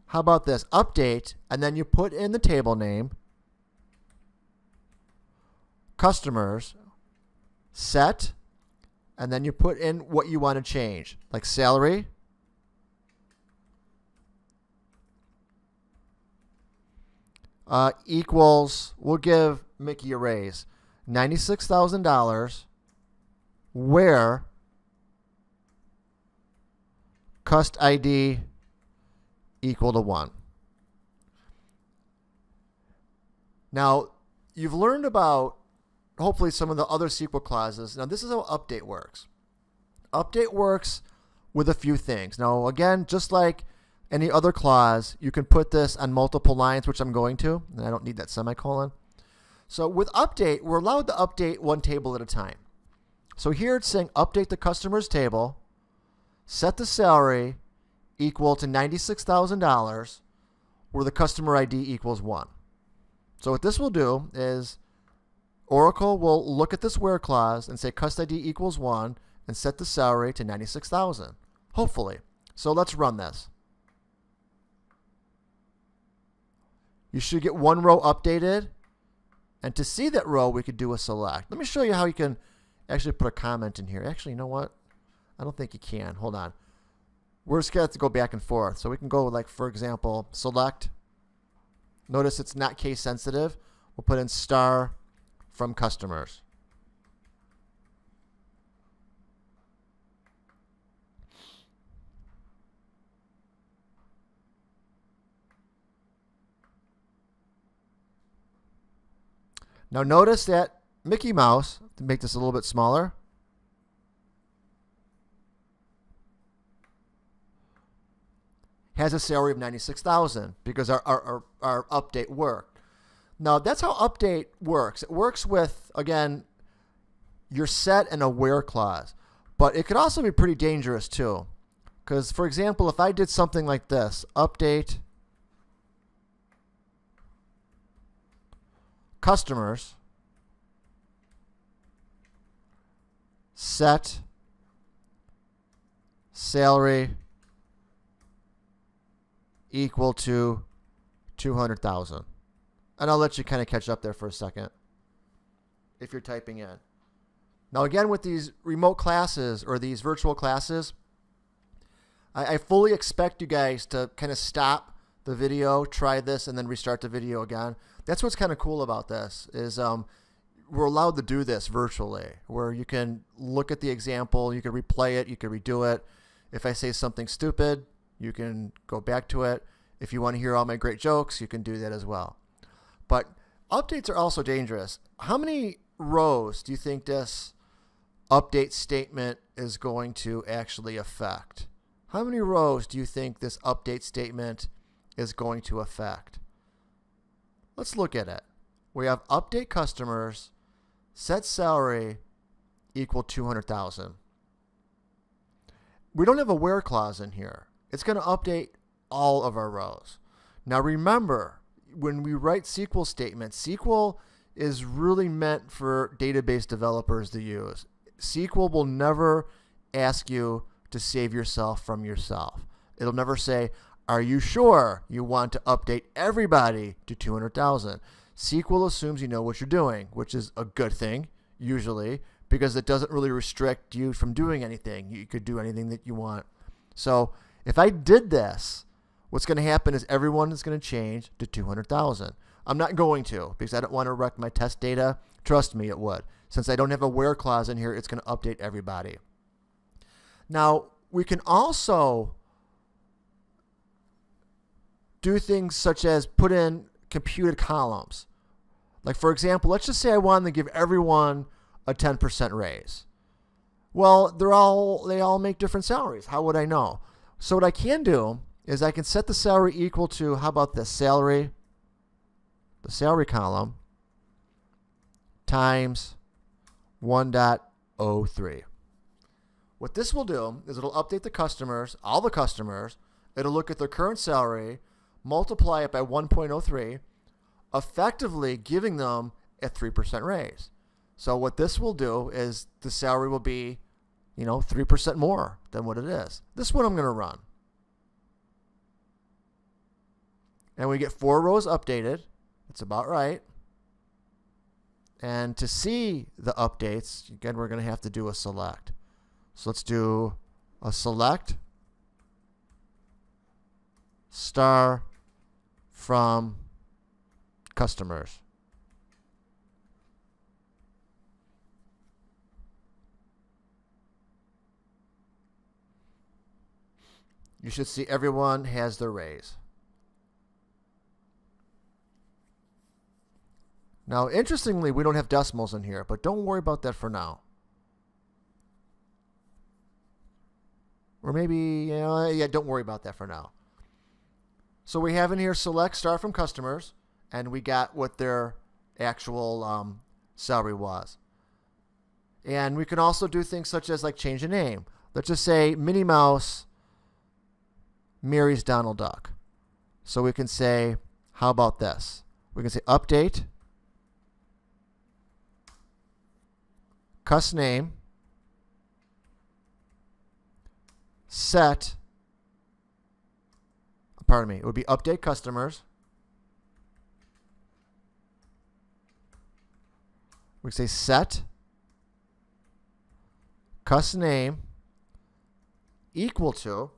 How about this? Update, and then you put in the table name, customers, set, and then you put in what you want to change, like salary, equals, we'll give Mickey a raise, $96,000, where cust ID equal to 1. Now, you've learned about, hopefully, some of the other SQL clauses. Now, this is how update works. Update works with a few things. Now, again, just like any other clause, you can put this on multiple lines, which I'm going to, and I don't need that semicolon. So with update, we're allowed to update one table at a time. So here it's saying update the customers table, set the salary equal to $96,000, where the customer ID equals 1. So what this will do is Oracle will look at this where clause and say cust ID equals 1 and set the salary to $96,000, hopefully. So let's run this. You should get one row updated And to see that row, we could do a select. Let me show you how you can actually put a comment in here. Actually, you know what? I don't think you can. Hold on. We're just going to have to go back and forth. So we can go, like, for example, select. Notice it's not case sensitive. We'll put in star from customers. Now notice that Mickey Mouse, to make this a little bit smaller, has a salary of $96,000 because our update worked. Now that's how update works. It works with, again, your set and a where clause. But it could also be pretty dangerous too. Because, for example, if I did something like this, update customers, set salary equal to 200,000. And I'll let you kind of catch up there for a second if you're typing in. Now again, with these remote classes or these virtual classes, I fully expect you guys to kind of stop the video, try this, and then restart the video again. That's what's kind of cool about this is we're allowed to do this virtually, where you can look at the example, you can replay it, you can redo it. If I say something stupid, you can go back to it. If you want to hear all my great jokes, you can do that as well. But updates are also dangerous. How many rows do you think this update statement is going to actually affect? How many rows do you think this update statement is going to affect? Let's look at it. We have update customers, set salary equal 200,000. We don't have a where clause in here. It's going to update all of our rows. Now remember, when we write SQL statements, SQL is really meant for database developers to use. SQL will never ask you to save yourself from yourself. It'll never say, are you sure you want to update everybody to 200,000? SQL assumes you know what you're doing, which is a good thing, usually, because it doesn't really restrict you from doing anything. You could do anything that you want. So if I did this, what's going to happen is everyone is going to change to 200,000. I'm not going to because I don't want to wreck my test data. Trust me, it would. Since I don't have a where clause in here, it's going to update everybody. Now, we can also do things such as put in computed columns. Like, for example, let's just say I wanted to give everyone a 10% raise. Well, they all make different salaries. How would I know? So what I can do is I can set the salary equal to, how about this, salary, the salary column, times 1.03. What this will do is it'll update the customers, all the customers. It'll look at their current salary, multiply it by 1.03, effectively giving them a 3% raise. So what this will do is the salary will be, 3% more than what it is. This is what I'm going to run. And we get 4 rows updated. That's about right. And to see the updates, again, we're going to have to do a select. So let's do a select star from customers. You should see everyone has their raise. Now, interestingly, we don't have decimals in here, but don't worry about that for now. Or maybe, don't worry about that for now. So we have in here select star from customers, and we got what their actual salary was. And we can also do things such as like change a name. Let's just say Minnie Mouse marries Donald Duck. So we can say, how about this? We can say update cuss name set, it would be update customers We say set cust name equal to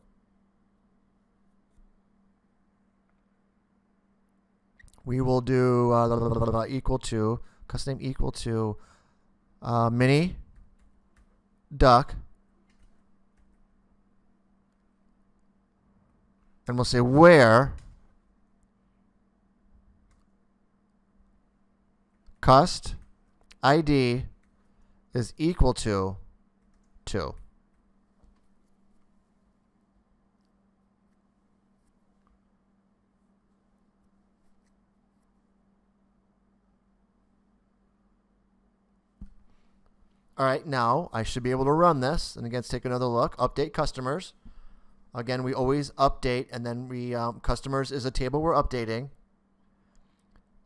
we will do equal to cust name equal to mini duck, and we'll say where cust ID is equal to 2. All right, now I should be able to run this. And again, let's take another look. Update customers. Again, we always update, and then we customers is a table we're updating.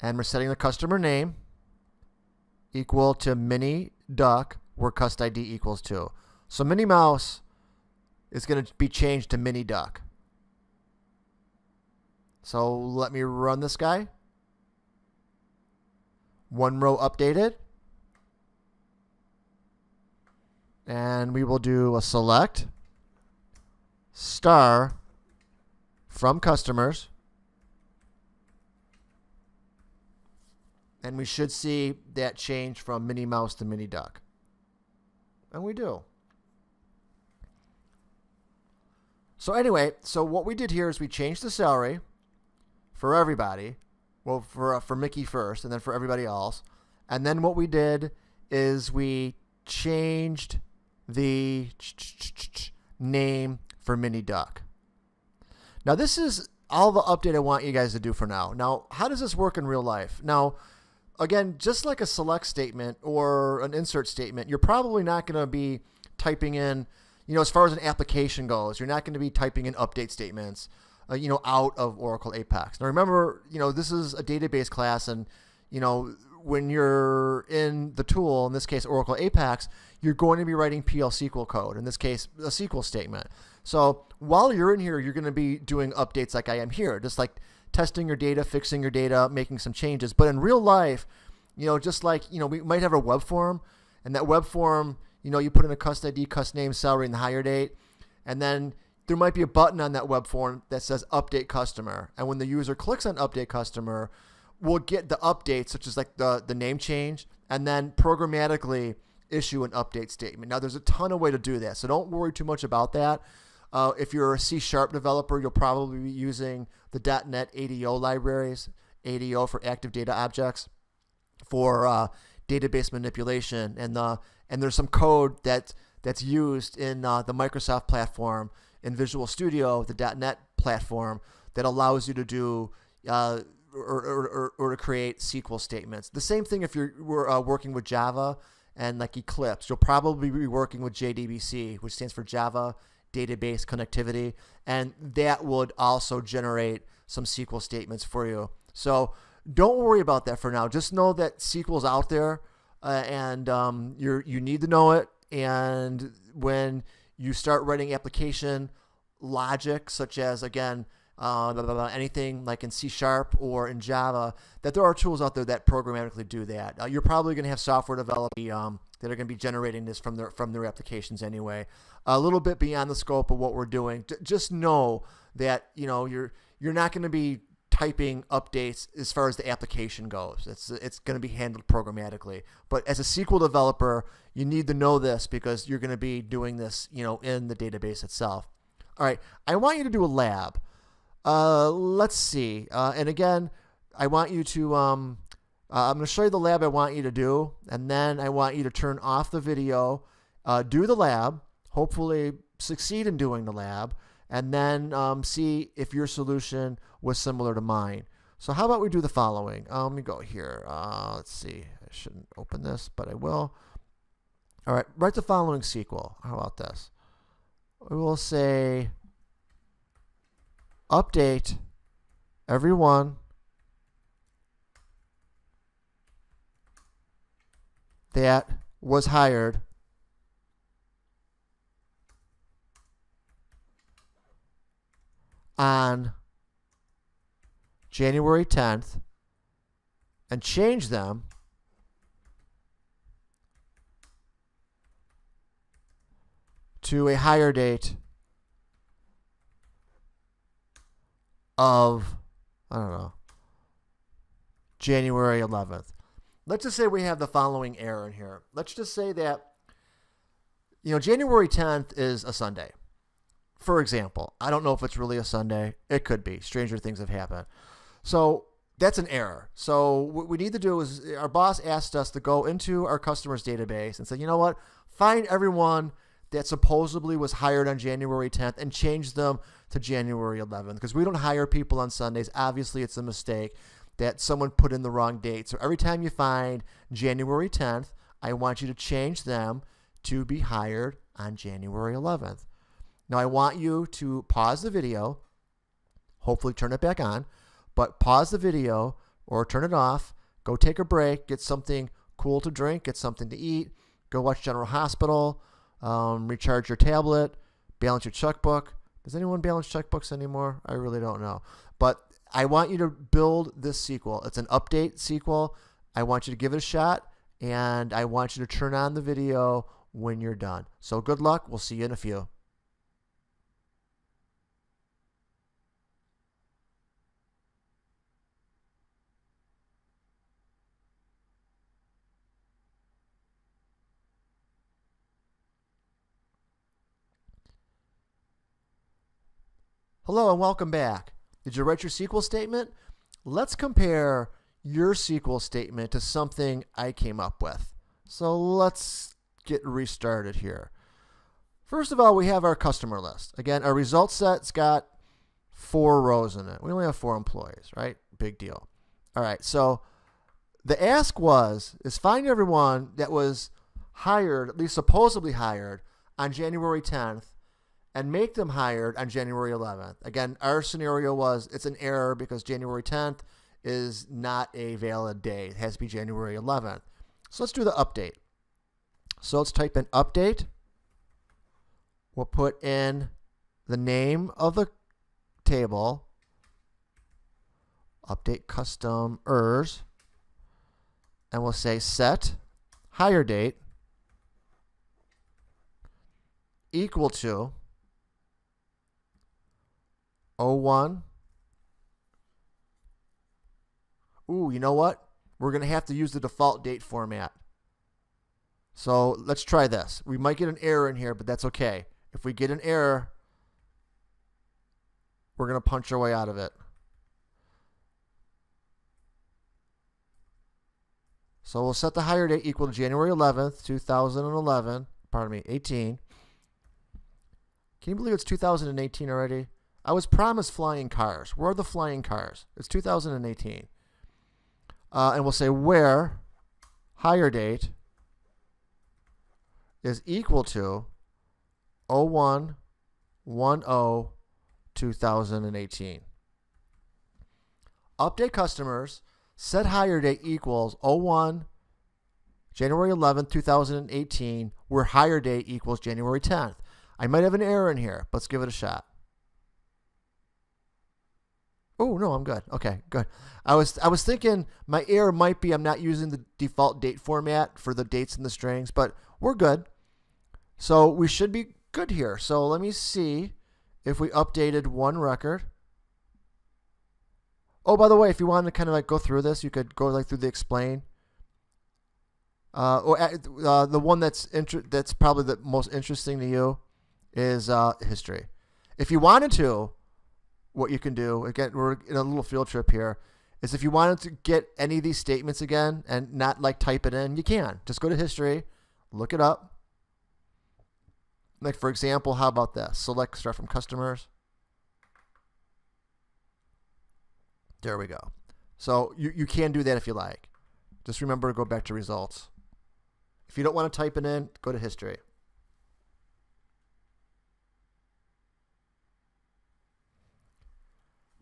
And we're setting the customer name equal to mini duck, where cust ID equals 2. So Minnie Mouse is going to be changed to mini duck. So let me run this guy. One row updated. And we will do a select star from customers. And we should see that change from Minnie Mouse to Mini Duck. And we do. So anyway, so what we did here is we changed the salary for everybody. Well, for Mickey first, and then for everybody else. And then what we did is we changed the name for Mini Duck. Now this is all the update I want you guys to do for now. Now, how does this work in real life? Now, again, just like a select statement or an insert statement, you're probably not going to be typing in, as far as an application goes, you're not going to be typing in update statements, out of Oracle Apex. Now remember, this is a database class, and, when you're in the tool, in this case Oracle Apex, you're going to be writing PL SQL code, in this case a SQL statement. So while you're in here, you're going to be doing updates like I am here, just like testing your data, fixing your data, making some changes. But in real life, just like, we might have a web form, and that web form, you put in a cust ID, cust name, salary, and the hire date, and then there might be a button on that web form that says update customer. And when the user clicks on update customer, we'll get the updates, such as like the name change, and then programmatically issue an update statement. Now, there's a ton of way to do that, so don't worry too much about that. If you're a C# developer, you'll probably be using the .NET ADO libraries, ADO for active data objects, for database manipulation, and there's some code that's used in the Microsoft platform, in Visual Studio, the .NET platform, that allows you to do or to create SQL statements. The same thing if you're working with Java and like Eclipse. You'll probably be working with JDBC, which stands for Java Database Connectivity, and that would also generate some SQL statements for you. So don't worry about that for now. Just know that SQL's out there, and you need to know it. And when you start writing application logic, such as, again, anything like in C# or in Java, that there are tools out there that programmatically do that. You're probably going to have software developers that are going to be generating this from their applications anyway. A little bit beyond the scope of what we're doing. Just know that you're not going to be typing updates as far as the application goes. It's going to be handled programmatically. But as a SQL developer, you need to know this because you're going to be doing this, in the database itself. All right, I want you to do a lab. Let's see. And again, I want you to, I'm going to show you the lab I want you to do, and then I want you to turn off the video, do the lab, hopefully succeed in doing the lab, and then see if your solution was similar to mine. So how about we do the following? Let me go here. Let's see. I shouldn't open this, but I will. All right, write the following SQL. How about this? We will say update everyone that was hired on January 10th and change them to a hire date of, I don't know, January 11th. Let's just say we have the following error in here. Let's just say that, January 10th is a Sunday. For example, I don't know if it's really a Sunday. It could be. Stranger things have happened. So that's an error. So what we need to do is our boss asked us to go into our customers database and say, you know what? Find everyone that supposedly was hired on January 10th and change them to January 11th, because we don't hire people on Sundays. Obviously, it's a mistake that someone put in the wrong date. So every time you find January 10th, I want you to change them to be hired on January 11th. Now, I want you to pause the video, hopefully turn it back on, but pause the video or turn it off, go take a break, get something cool to drink, get something to eat, go watch General Hospital, recharge your tablet, balance your checkbook. Does anyone balance checkbooks anymore? I really don't know. But I want you to build this SQL. It's an update SQL. I want you to give it a shot, and I want you to turn on the video when you're done. So good luck. We'll see you in a few. Hello and welcome back. Did you write your SQL statement? Let's compare your SQL statement to something I came up with. So let's get restarted here. First of all, we have our customer list. Again, our results set's got 4 rows in it. We only have 4 employees, right? Big deal. All right, so the ask is find everyone that was hired, at least supposedly hired, on January 10th, and make them hired on January 11th. Again, our scenario was it's an error because January 10th is not a valid day. It has to be January 11th. So let's do the update. So let's type in update. We'll put in the name of the table, update customers, and we'll say set hire date equal to 01. Ooh, you know what? We're going to have to use the default date format. So let's try this. We might get an error in here, but that's okay. If we get an error, we're going to punch our way out of it. So we'll set the hire date equal to January 11th, 2011, pardon me, 18. Can you believe it's 2018 already? I was promised flying cars. Where are the flying cars? It's 2018. And we'll say where hire date is equal to 01/10/2018. Update customers, set hire date equals 01 January 11th, 2018, where hire date equals January 10th. I might have an error in here. Let's give it a shot. Oh, no, I'm good. Okay, good. I was thinking my error might be I'm not using the default date format for the dates and the strings, but we're good. So we should be good here. So let me see if we updated one record. Oh, by the way, if you wanted to kind of like go through this, you could go like through the explain. The one that's probably the most interesting to you is history. If you wanted to, what you can do, again, we're in a little field trip here, is if you wanted to get any of these statements again and not like type it in, you can. Just go to history, look it up. Like for example, how about this? Select start from customers. There we go. So you can do that if you like. Just remember to go back to results. If you don't want to type it in, go to history.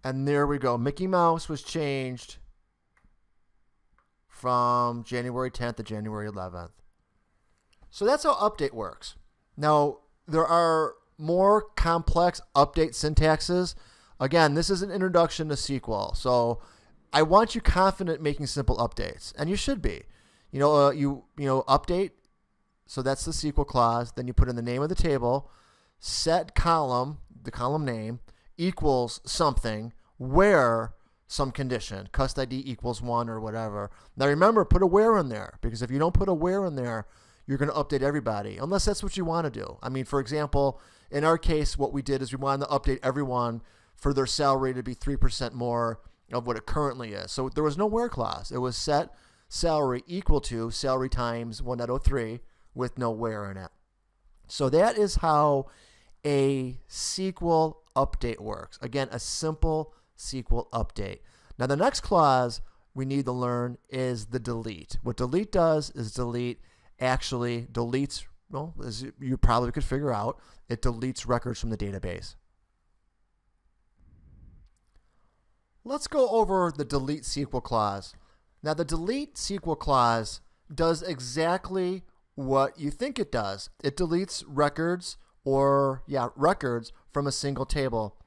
And there we go. Mickey Mouse was changed from January 10th to January 11th. So that's how update works. Now, there are more complex update syntaxes. Again, this is an introduction to SQL. So I want you confident making simple updates, and you should be. You know, update So that's the SQL clause. Then you put in the name of the table, set column, the column name, equals something, where some condition, cust ID equals 1 or whatever. Now remember, put a where in there, because if you don't put a where in there, you're going to update everybody, unless that's what you want to do. I mean, for example, in our case, what we did is we wanted to update everyone for their salary to be 3% more of what it currently is. So there was no where clause. It was set salary equal to salary times 1.03 with no where in it. So that is how a SQL update works. Again, a simple SQL update. Now the next clause we need to learn is the delete. What delete does is delete actually deletes, well, as you probably could figure out, it deletes records from the database. Let's go over the delete SQL clause. Now the delete SQL clause does exactly what you think it does. It deletes records records from a single table.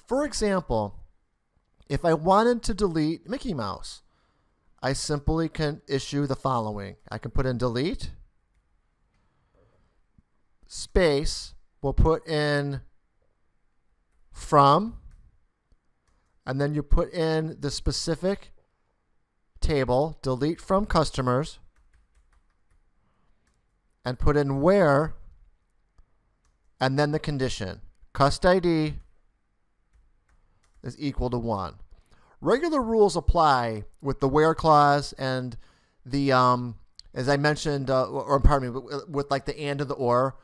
For example, if I wanted to delete Mickey Mouse, I simply can issue the following. I can put in delete space, we'll put in from, and then you put in the specific table, delete from customers, and put in where, and then the condition, cust ID is equal to 1. Regular rules apply with the where clause and the, as I mentioned, with like the and and the or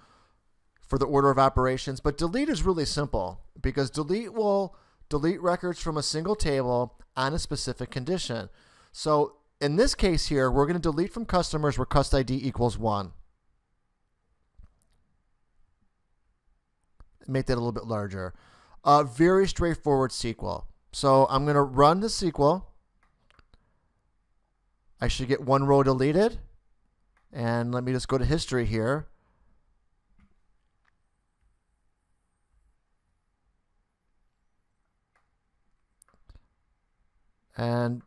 for the order of operations. But delete is really simple because delete will delete records from a single table on a specific condition. So in this case here, we're going to delete from customers where cust ID equals 1. Make that a little bit larger. Very straightforward SQL. So I'm going to run the SQL. I should get one row deleted. And let me just go to history here. And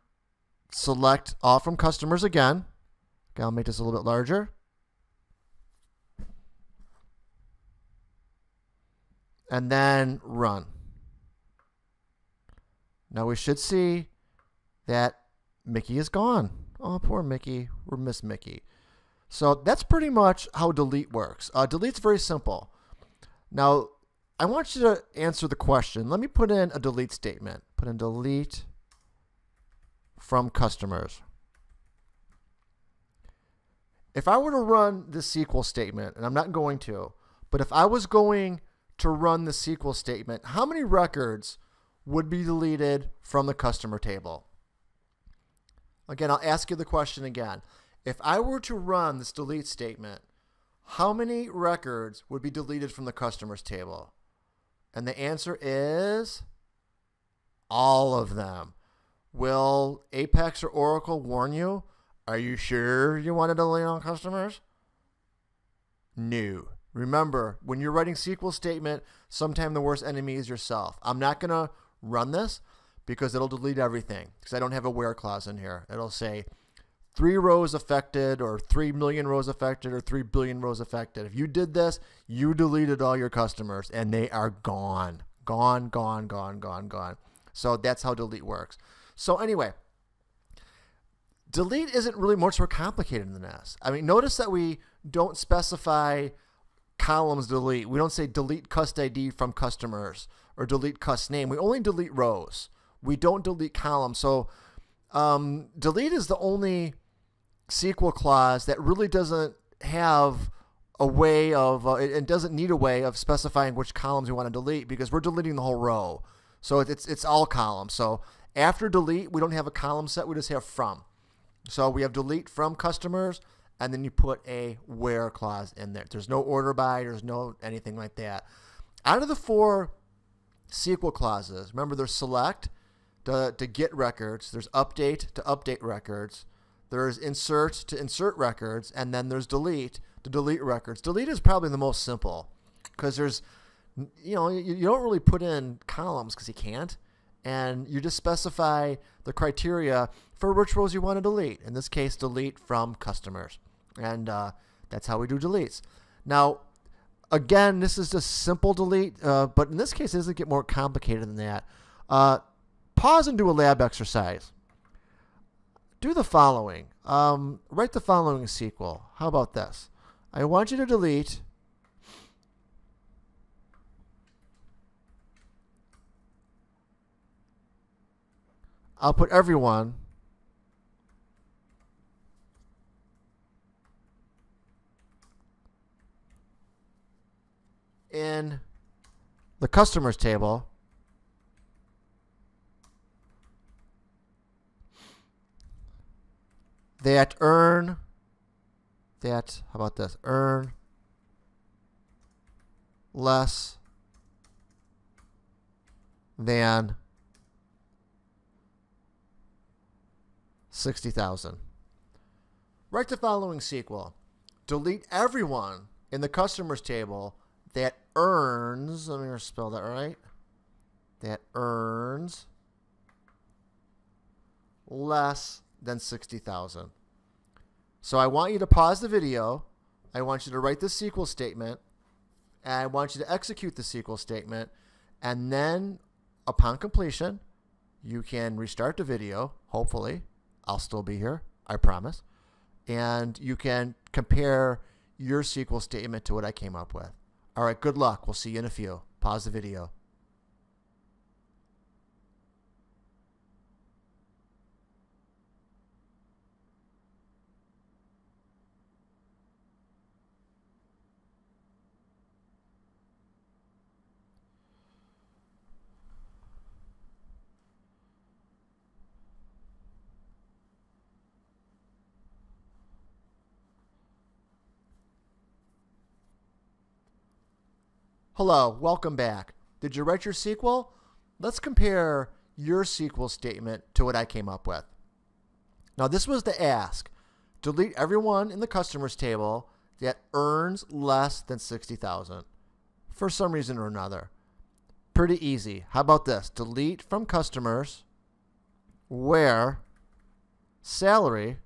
select all from customers again. Okay, I'll make this a little bit larger. And then run. Now we should see that Mickey is gone. Oh, poor Mickey. We miss Mickey. So that's pretty much how delete works. Delete's very simple. Now, I want you to answer the question. Let me put in a delete statement. Put in delete from customers. If I were to run this SQL statement, and I'm not going to, but if I was going to run the SQL statement, how many records would be deleted from the customer table? Again, I'll ask you the question again. If I were to run this delete statement, how many records would be deleted from the customers table? And the answer is all of them. Will Apex or Oracle warn you? Are you sure you want to delete all customers? No. Remember, when you're writing SQL statement, sometimes the worst enemy is yourself. I'm not going to run this because it'll delete everything because I don't have a where clause in here. It'll say 3 rows affected or 3 million rows affected or 3 billion rows affected. If you did this, you deleted all your customers and they are gone. Gone, gone, gone, gone, gone. So that's how delete works. So anyway, delete isn't really much more complicated than this. I mean, notice that we don't specify columns delete. We don't say delete cust ID from customers or delete cust name. We only delete rows. We don't delete columns. So delete is the only SQL clause that really doesn't have a way of, it doesn't need a way of specifying which columns we want to delete because we're deleting the whole row. So it's all columns. So after delete, we don't have a column set. We just have from. So we have delete from customers, and then you put a where clause in there. There's no order by, there's no anything like that. Out of the 4 SQL clauses, remember there's select to get records, there's update to update records, there's insert to insert records, and then there's delete to delete records. Delete is probably the most simple because there's, you don't really put in columns because you can't, and you just specify the criteria for which rows you want to delete. In this case, delete from customers. And That's how we do deletes. Now, again, this is just simple delete, but in this case, it doesn't get more complicated than that. Pause and do a lab exercise. Do the following. Write the following SQL. How about this? I want you to delete I'll put everyone in the customers table that earn that, how about this? Earn less than 60,000. Write the following SQL. Delete everyone in the customers table that earns, let me spell that right, that earns less than 60,000. So I want you to pause the video. I want you to write the SQL statement. And I want you to execute the SQL statement. And then upon completion, you can restart the video, hopefully. I'll still be here, I promise. And you can compare your SQL statement to what I came up with. All right, good luck. We'll see you in a few. Pause the video. Hello, welcome back. Did you write your SQL? Let's compare your SQL statement to what I came up with. Now this was the ask. Delete everyone in the customers table that earns less than 60,000 for some reason or another. Pretty easy. How about this? Delete from customers where salary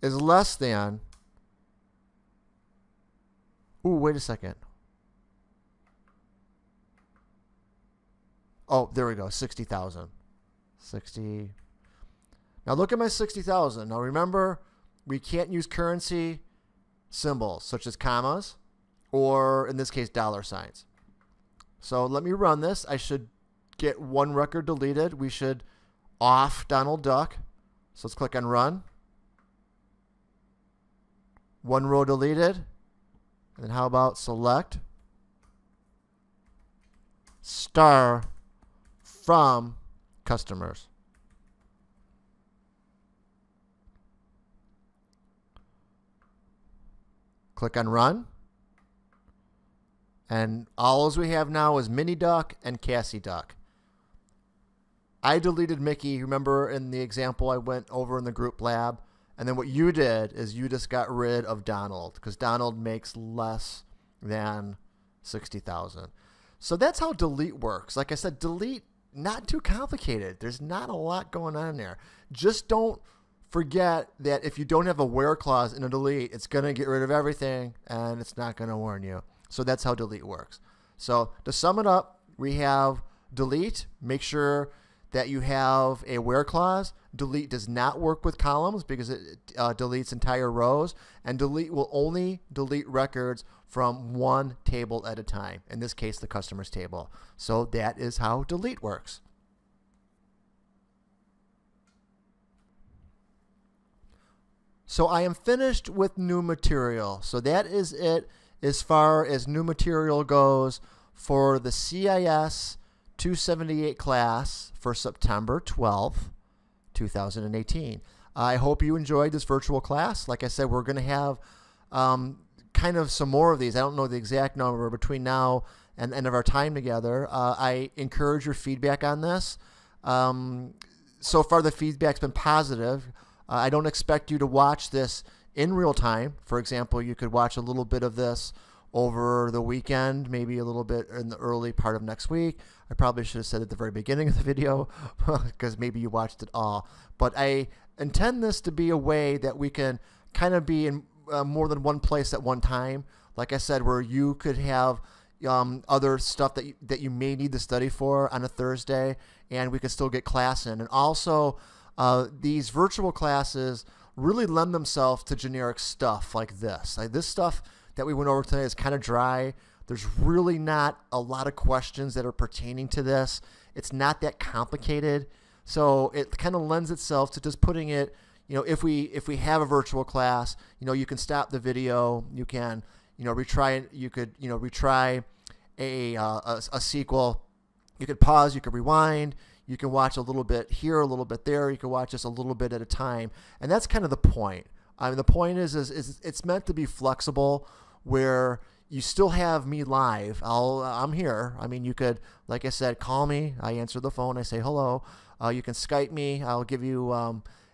is less than, ooh, wait a second. Oh, there we go, 60,000. 60. Now look at my 60,000. Now remember, we can't use currency symbols such as commas or, in this case, dollar signs. So let me run this. I should get one record deleted. We should off Donald Duck. So let's click on run. One row deleted. And then how about select star from customers. Click on run. And all we have now is Mini Duck and Cassie Duck. I deleted Mickey. Remember in the example I went over in the group lab? And then what you did is you just got rid of Donald because Donald makes less than 60,000. So that's how delete works. Like I said, delete, not too complicated. There's not a lot going on there. Just don't forget that if you don't have a where clause in a delete, it's going to get rid of everything and it's not going to warn you. So that's how delete works. So to sum it up, we have delete. Make sure that you have a where clause. Delete does not work with columns because it deletes entire rows. And delete will only delete records from one table at a time. In this case, the customers table. So that is how delete works. So I am finished with new material. So that is it as far as new material goes for the CIS 278 class for September 12th, 2018. I hope you enjoyed this virtual class. Like I said, we're going to have kind of some more of these. I don't know the exact number between now and the end of our time together. I encourage your feedback on this. So far, the feedback's been positive. I don't expect you to watch this in real time. For example, you could watch a little bit of this over the weekend, maybe a little bit in the early part of next week. I probably should have said at the very beginning of the video because maybe you watched it all. But I intend this to be a way that we can kind of be in more than one place at one time. Like I said, where you could have other stuff that you may need to study for on a Thursday, and we can still get class in. And also, these virtual classes really lend themselves to generic stuff like this. Like this stuff that we went over today is kind of dry. There's really not a lot of questions that are pertaining to this. It's not that complicated. So it kind of lends itself to just putting it, if we have a virtual class, you can stop the video, you can, retry, you could, retry a sequel, you could pause, you could rewind, you can watch a little bit here, a little bit there, you can watch just a little bit at a time. And that's kind of the point. I mean, the point is it's meant to be flexible where you still have me live. I'm here. I mean, you could, like I said, call me. I answer the phone. I say hello. You can Skype me. I'll give you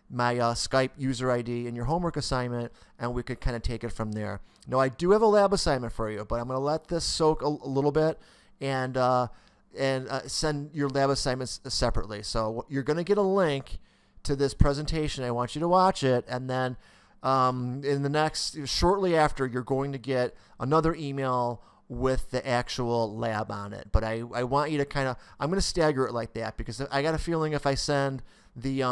my Skype user ID and your homework assignment, and we could kind of take it from there. Now, I do have a lab assignment for you, but I'm going to let this soak a little bit and send your lab assignments separately. So you're going to get a link to this presentation. I want you to watch it, and then shortly after, you're going to get another email with the actual lab on it. But I want you to I'm going to stagger it like that because I got a feeling if I send the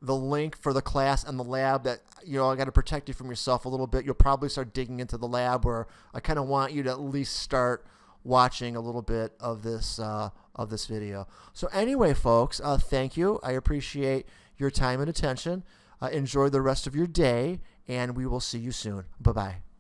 link for the class and the lab that, I got to protect you from yourself a little bit. You'll probably start digging into the lab, where I kind of want you to at least start watching a little bit of this video. So anyway, folks, thank you. I appreciate your time and attention. Enjoy the rest of your day, and we will see you soon. Bye-bye.